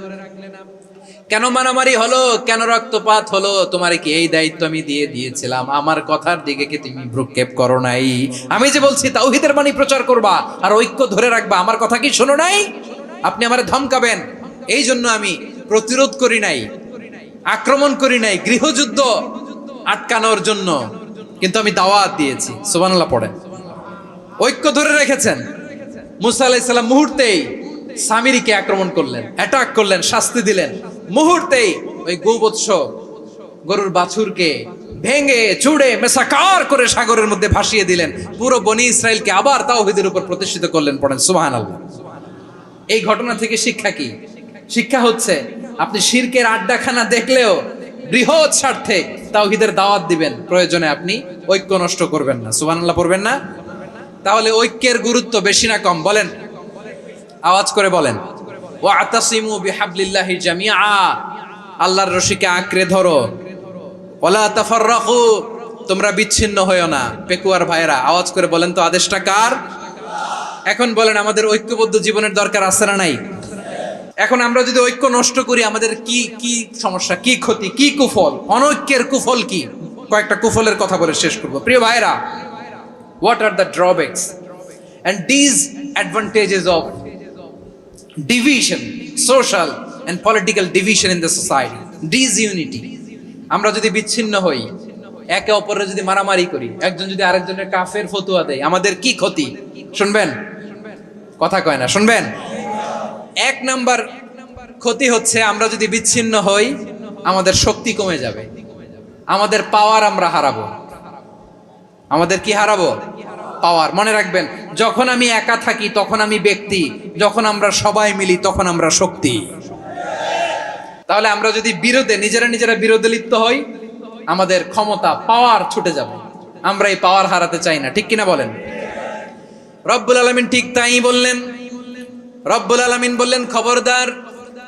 কেন মারামারি হলো, কেন রক্তপাত হলো, তোমার কি এই দায়িত্ব আমি দিয়েছিলাম? আমার কথার দিকে কি তুমি ভ্রুক্ষেপ করো নাই? আমি যে বলছি তাওহীদের বাণী প্রচার করবা আর ঐক্য ধরে রাখবা, আমার কথা কি শোনো নাই? আপনি আমারে ধমকাবেন, এই জন্য আমি প্রতিরোধ করি নাই, আক্রমণ করি নাই, গৃহযুদ্ধ আটকানোর জন্য, কিন্তু আমি দাওয়াত দিয়েছি। সুবহানাল্লাহ পড়েন। ঐক্য ধরে রেখেছেন। মুসা আলাইহিস সালাম মুহূর্তেই সামিরীকে আক্রমণ করলেন, অ্যাটাক করলেন, শাস্তি দিলেন। মুহূর্তেই ওই গোবৎস গরুর বাছুরকে ভেঙে চুড়ে মেসাকার করে সাগরের মধ্যে ভাসিয়ে দিলেন। পুরো বনি ইসরায়েলকে আবার তাওহীদের উপর প্রতিষ্ঠিত করলেন। পড়েন সুবহানাল্লাহ। এই ঘটনা থেকে শিক্ষা কি? শিক্ষা হচ্ছে আপনি শিরকের আড্ডাখানা দেখলেও বৃহৎ স্বার্থে তাওহীদের দাওয়াত দিবেন, প্রয়োজনে আপনি ঐক্য নষ্ট করবেন না। সুবহানাল্লাহ পড়বেন না? তাহলে ঐক্যের গুরুত্ব বেশি না কম বলেন? আওয়াজ করে বলেন। ওয়াতাসিমু বিহাবলিল্লাহি জামিআ, আল্লাহর রশিকে আঁকড়ে ধরো। ওয়ালা তাফাররাকু, তোমরা বিচ্ছিন্ন হয়ো না। পেকুয়ার ভাইরা আওয়াজ করে বলেন তো আদেশটা কার? এখন বলেন আমাদের ঐক্যবদ্ধ জীবনের দরকার আছে না নাই? এখন আমরা যদি ঐক্য নষ্ট করি আমাদের কি কি সমস্যা, কি ক্ষতি, কি কুফল? অনৈক্যের কুফল কি? কয়েকটা কুফলের কথা বলে শেষ করব। প্রিয় ভাইরা, what are the drawbacks and disadvantages of division, social and political division in the society? Disunity. আমরা যদি বিচ্ছিন্ন হই, একে অপরের যদি মারামারি করি, একজন যদি আরেকজনের কাফের ফতোয়া দেয়, আমাদের কি ক্ষতি? শুনবেন? কথা কয় না, শুনবেন? এক নাম্বার ক্ষতি হচ্ছে আমরা যদি বিচ্ছিন্ন হই আমাদের শক্তি কমে যাবে, আমাদের পাওয়ার আমরা হারাবো। আমাদের কি হারাবো? পাওয়ার। মনে রাখবেন, যখন আমি একা থাকি তখন আমি ব্যক্তি, যখন আমরা সবাই মিলি তখন আমরা শক্তি। তাহলে আমরা যদি নিজেরা বিরোধে লিপ্ত হই আমাদের ক্ষমতা, পাওয়ার ছুটে যাবে। আমরা এই পাওয়ার হারাতে চাই না, ঠিক কিনা বলেন? রব্বুল আলামিন ঠিক তাই বললেন। রব্বুল আলামিন বললেন, খবরদার,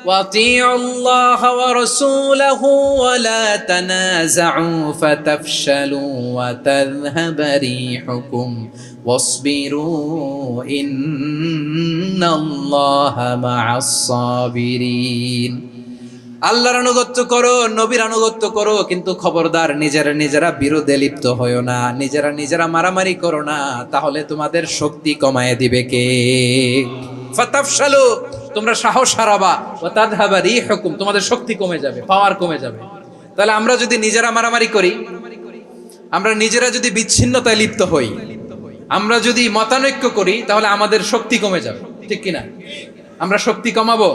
ওয়াতিউল্লাহ ওয়া রাসূলাহু ওয়া লা তানাযাউ ফাতাফশালু ওয়া তাযহাবা রিহুকুম ওয়াসবিরু ইন্নাল্লাহা মা'আস সাবিরিন। আল্লাহর আনুগত্য করো, নবীর আনুগত্য করো, কিন্তু খবরদার নিজেরা বিরোধে লিপ্ত হয়ো না, নিজেরা মারামারি করো না, তাহলে তোমাদের শক্তি কমায় দিবে কে? ফাতাফশালু, তোমরা সাহস হারাবা, ওয়া তাযহাবা রিহুকুম, তোমাদের শক্তি কমে যাবে, পাওয়ার কমে যাবে। তাহলে আমরা যদি নিজেরা মারামারি করি, আমরা নিজেরা যদি বিচ্ছিন্নতায় লিপ্ত হই, আমরা যদি মতানৈক্য করি, তাহলে আমাদের শক্তি কমে যাবে, ঠিক কিনা? আমরা শক্তি কমাবো।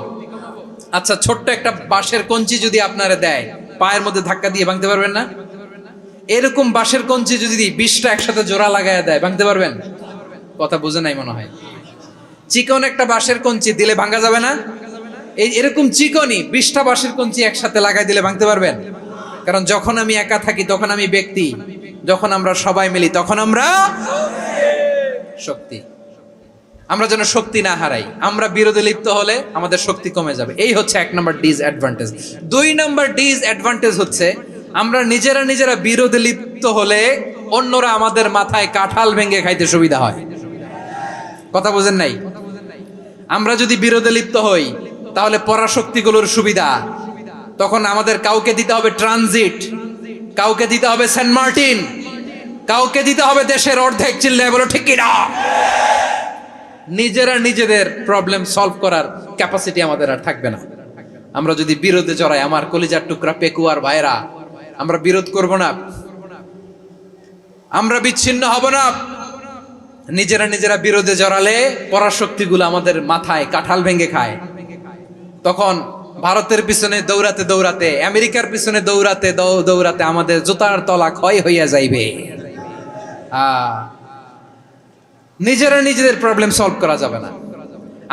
আচ্ছা, ছোট্ট একটা বাঁশের কঞ্চি যদি আপনারা দেয়, পায়ের মধ্যে ধাক্কা দিয়ে ভাঙতে পারবেন না? এরকম বাঁশের কঞ্চি যদি 20টা একসাথে জোড়া লাগায় দেয়, ভাঙতে পারবেন? কথা বুঝে নাই মনে হয়। চিকন একটা বাঁশের কঞ্চি দিলে ভাঙা যাবে না? এরকম চিকনই 20টা বাঁশের কঞ্চি একসাথে লাগাই দিলে ভাঙতে পারবেন? কারণ যখন আমি একা থাকি তখন আমি ব্যক্তি, যখন আমরা সবাই মিলি তখন আমরা শক্তি। আমরা যেন শক্তি না হারাই। আমরা বিরোধে লিপ্ত হলে আমাদের শক্তি কমে যাবে। এই হচ্ছে 1 নম্বর ডিসঅ্যাডভান্টেজ। 2 নম্বর ডিসঅ্যাডভান্টেজ হচ্ছে আমরা নিজেরা বিরোধে লিপ্ত হলে অন্যরা আমাদের মাথায় কাঁঠাল ভেঙে খাইতে সুবিধা হয়। কথা বুঝেন নাই? আমরা যদি বিরোধে লিপ্ত হই তাহলে পরাশক্তিগুলোর সুবিধা, তখন আমাদের কাউকে দিতে হবে ট্রানজিট, কাউকে দিতে হবে সেন্ট মার্টিন, কাউকে দিতে হবে দেশের অর্ধেক। চিল্লায় বলো ঠিক কিনা? নিজেদের প্রবলেম সলভ করার ক্যাপাসিটি আমাদের আর থাকবে না। আমরা যদি বিরোধে জড়াই, আমার কলিজার টুকরা পেকুয়ার ভাইরা, আমরা বিরোধ করব না, আমরা বিচ্ছিন্ন হব না। নিজেরা বিরোধে জড়ালে পরাশক্তিগুলো আমাদের মাথায় কাঁঠাল ভেঙে খায়। তখন ভারতের পিছনে দৌড়াতে, আমেরিকার পিছনে দৌড়াতে আমাদের জুতার তলা ক্ষয় হইয়া যাইবে। নিজেদের প্রবলেম সলভ করা যাবে না।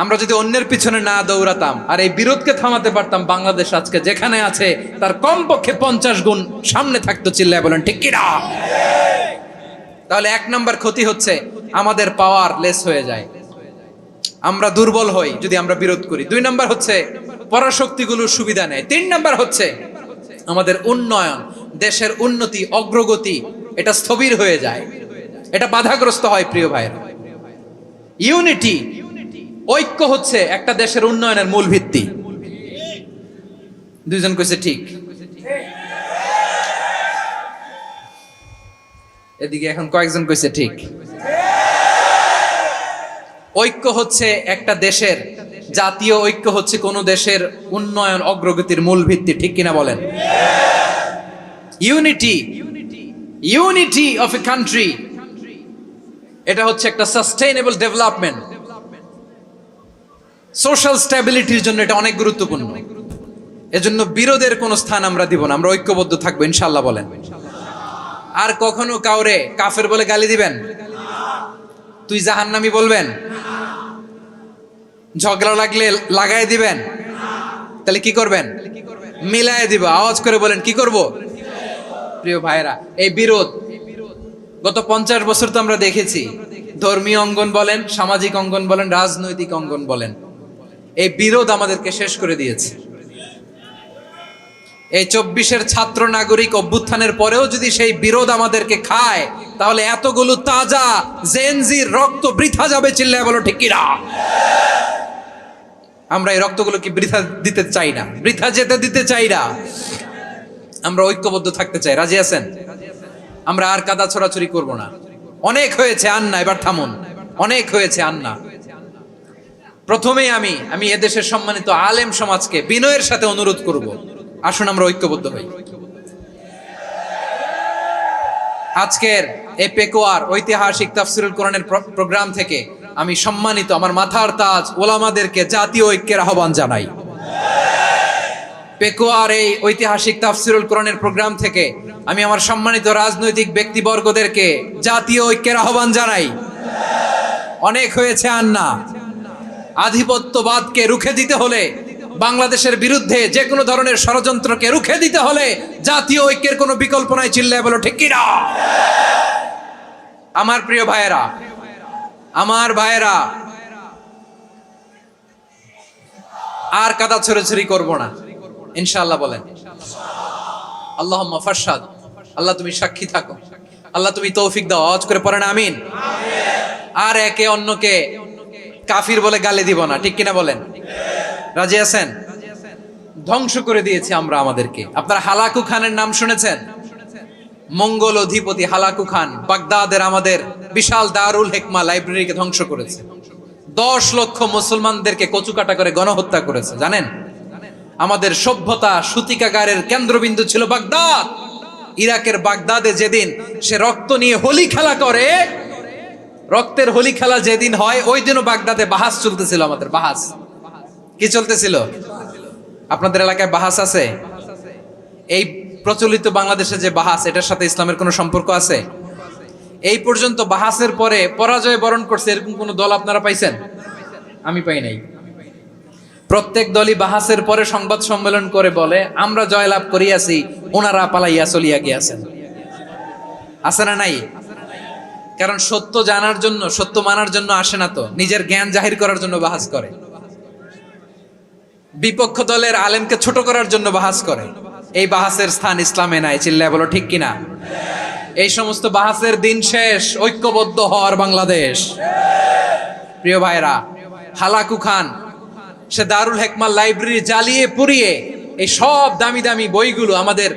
আমরা যদি অন্যের পিছনে না দৌড়াতাম আর এই বিরোধকে থামাতে পারতাম, বাংলাদেশ আজকে যেখানে আছে তার কমপক্ষে 50 গুণ সামনে থাকতো। চিল্লায় বলেন ঠিক কিনা? তাহলে 1 নম্বর ক্ষতি হচ্ছে আমাদের পাওয়ার লেস হয়ে যায়, আমরা দুর্বল হই যদি আমরা বিরোধ করি। 2 নম্বর হচ্ছে পরাশক্তিগুলোর সুবিধা নেয়। 3 নম্বর হচ্ছে আমাদের উন্নয়ন, দেশের উন্নতি, অগ্রগতি, এটা স্থবির হয়ে যায়, এটা বাধাগ্রস্ত হয়। প্রিয় ভাইরা, ইউনিটি, ঐক্য হচ্ছে একটা দেশের উন্নয়নের মূল ভিত্তি। 2 জন কইছে ঠিক। এদিকে এখন কয়েকজন কইছে ঠিক। ঐক্য হচ্ছে একটা দেশের জাতীয় ঐক্য হচ্ছে কোন দেশের উন্নয়ন অগ্রগতির মূল ভিত্তি, ঠিক কিনা বলেন? ইউনিটি অফ এ কান্ট্রি, এটা হচ্ছে একটা সাস্টেইনেবল ডেভেলপমেন্ট, সোশ্যাল স্ট্যাবিলিটির জন্য এটা অনেক গুরুত্বপূর্ণ। এজন্য বিরোধের কোনো স্থান আমরা দিব না, আমরা ঐক্যবদ্ধ থাকবো ইনশাআল্লাহ বলেন। আর কখনো কাউরে কাফের বলে গালি দিবেন? তুই জাহান্নামী বলবেন? ঝগড়া লাগলে লাগাই দিবেন? তাহলে কি করবেন? মিলায় দিব। আওয়াজ করে বলেন কি করব? প্রিয় ভাইরা, এই বিরোধ গত 50 বছর তো আমরা দেখেছি। ধর্মীয় অঙ্গন বলেন, সামাজিক অঙ্গন বলেন, রাজনৈতিক অঙ্গন বলেন, এই বিরোধ আমাদেরকে শেষ করে দিয়েছে। এই 24-এর ছাত্র নাগরিক অভ্যুত্থানের পরেও যদি সেই বিরোধ আমাদেরকে খায়, তাহলে এতগুলো তাজা জেনজির রক্ত বৃথা যাবে। চিল্লায় বলো ঠিক কিনা? আমরা এই রক্তগুলোকে বৃথা দিতে চাই না, বৃথা যেতে দিতে চাই না। আমরা ঐক্যবদ্ধ থাকতে চাই। রাজি আছেন? আমরা আর কাদা ছড়াছড়ি করব না। অনেক হয়েছে আন্না, এবার থামুন। অনেক হয়েছে আন্না। প্রথমেই আমি এদেশের সম্মানিত আলেম সমাজকে বিনয়ের সাথে অনুরোধ করব, আসুন আমরা ঐক্যবদ্ধ হই। আজকের এই পেকুয়ার ঐতিহাসিক তাফসিরুল কোরআনের প্রোগ্রাম থেকে আমি সম্মানিত আমার মাথার তাজ ওলামাদেরকে জাতীয় ঐক্যের আহ্বান জানাই। পেকুয়ার এই ঐতিহাসিক তাফসিরুল কোরআনের প্রোগ্রাম থেকে আমি আমার সম্মানিত রাজনৈতিক ব্যক্তিবর্গদেরকে জাতীয় ঐক্যের আহ্বান জানাই। অনেক হয়েছে আন্না। আধিপত্যবাদকে রুখে দিতে হলে, বাংলাদেশের বিরুদ্ধে যে কোনো ধরনের ষড়যন্ত্রকে রুখে দিতে হলে জাতীয় ঐক্যের কোনো বিকল্প নাই। চিল্লায় বলো ঠিক কিনা? আমার প্রিয় ভাইয়েরা, আমার ভাইয়েরা, আর কাদা ছড়াছড়ি করব না ইনশাআল্লাহ বলেন। আল্লাহুম্মা ফারশাদ। আল্লাহ তুমি সাক্ষী থাকো, আল্লাহ তুমি তৌফিক দাও। আওয়াজ করে পড়েন আমিন। আর একে অন্যকে কাফির বলে গালি দিব না, ঠিক কিনা বলেন? রাজি আছেন? ধ্বংস করে দিয়েছি আমরা আমাদেরকে। আপনারা হালাকু খানের নাম শুনেছেন? মঙ্গল অধিপতি হালাকু খান বাগদাদের আমাদের বিশাল দারুল হিকমা লাইব্রেরিকে ধ্বংস করেছে। 10 লক্ষ মুসলমানদেরকে কচুকাটা করে গণহত্যা করেছে। জানেন? আমাদের সভ্যতা সূতিকাগারের কেন্দ্রবিন্দু ছিল বাগদাদ। ইরাকের বাগদাদে যেদিন সে রক্ত নিয়ে হোলি খেলা করে, রক্তের হোলি খেলা যেদিন হয়, ওই দিনও বাগদাদে বাহাস চলতেছিল। আমাদের বাহাস কি চলতেছিল? আপনাদের এলাকায় বাহাস আছে? এই প্রচলিত বাংলাদেশে যে বাহাস, এটার সাথে ইসলামের কোনো সম্পর্ক আছে? এই পর্যন্ত বাহাসের পরে পরাজয় বরণ করছে এরকম কোন দল আপনারা পাইছেন? আমি পাই নাই। প্রত্যেক দলই বাহাসের পরে সংবাদ সম্মেলন করে বলে আমরা জয়লাভ করিয়াছি, ওনারা পালাইয়া চলিয়া গিয়াছেন। আছে না নাই? কারণ সত্য জানার জন্য, সত্য মানার জন্য আসে না তো, নিজের জ্ঞান জাহির করার জন্য বাহাস করে। বিপক্ষ দলের আলেমকে ছোট করার জন্য বাহাস করে। এই বাহাসের স্থান ইসলামে নাই। চিল্লায় বলো ঠিক কিনা? এই সমস্ত বাহাসের দিন শেষ। ঐক্যবদ্ধ হওয়ার বাংলাদেশ। প্রিয় ভাইরা, হালাকু খান সে দারুল হিকমা লাইব্রেরি জ্বালিয়ে পুড়িয়ে এই সব দামি দামি বইগুলো, আমাদের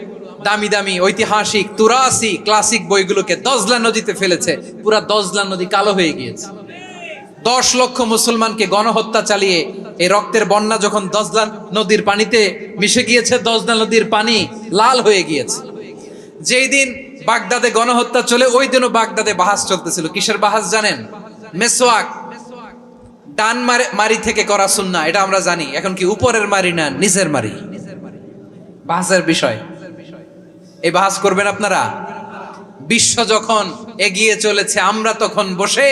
দামি দামি ঐতিহাসিক তুরাসি ক্লাসিক বইগুলোকে দজলা নদীতে ফেলেছে। পুরা দজলা নদী কালো হয়ে গিয়েছে। 10 লক্ষ মুসলমানকে গণহত্যা চালিয়ে এই রক্তের বন্যা যখন দজলা নদীর পানিতে মিশে গিয়েছে, দজলা নদীর পানি লাল হয়ে গিয়েছে। যেই দিন বাগদাদে গণহত্যা চলে, ওই দিনও বাগদাদে বাহাস চলতেছিল। কিসের বাহাস জানেন? মেসওয়াক, ডান মারি থেকে করা সুন্নাহ, এটা আমরা জানি। এখন কি উপরের মারি না নিচের মারি? বাহাসের বিষয়। এই বাহাস করবেন আপনারা? বিশ্ব যখন এগিয়ে চলেছে, আমরা তখন বসে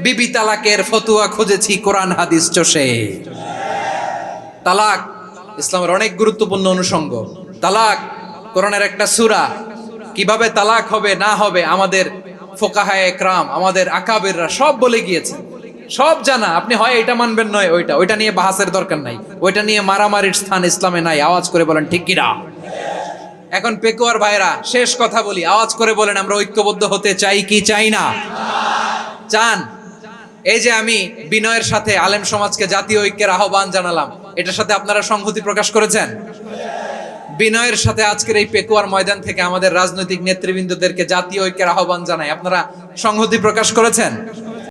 বিবি তালাকের ফতুয়া খুঁজেছি কোরআন হাদিস চষে। তালাক ইসলামের অনেক গুরুত্বপূর্ণ অনুষঙ্গ। তালাক কোরআনের একটা সূরা। কিভাবে তালাক হবে না হবে আমাদের ফোকাহায়ে একরাম, আমাদের আকাবেররা সব বলে গিয়েছে, সব জানা। আপনি হয় এটা মানবেন, নয় ওইটা নিয়ে বাহাসের দরকার নাই, ওইটা নিয়ে মারামারির স্থান ইসলামে নাই। আওয়াজ করে বলেন ঠিক কিনা? এখন পেকুয়ার ভাইরা, শেষ কথা বলি, আওয়াজ করে বলেন আমরা ঐক্যবদ্ধ হতে চাই কি চাই না? চান? এই যে আমি বিনয়ের সাথে আলেম সমাজকে জাতীয় ঐক্যের আহ্বান জানালাম, এটার সাথে আপনারা সংহতি প্রকাশ করেছেন? বিনয়ের সাথে আজকের এই পেকুয়ার ময়দান থেকে আমাদের রাজনৈতিক নেতৃবৃন্দদেরকে জাতীয় ঐক্যের আহ্বান জানাই, আপনারা সংহতি প্রকাশ করেছেন?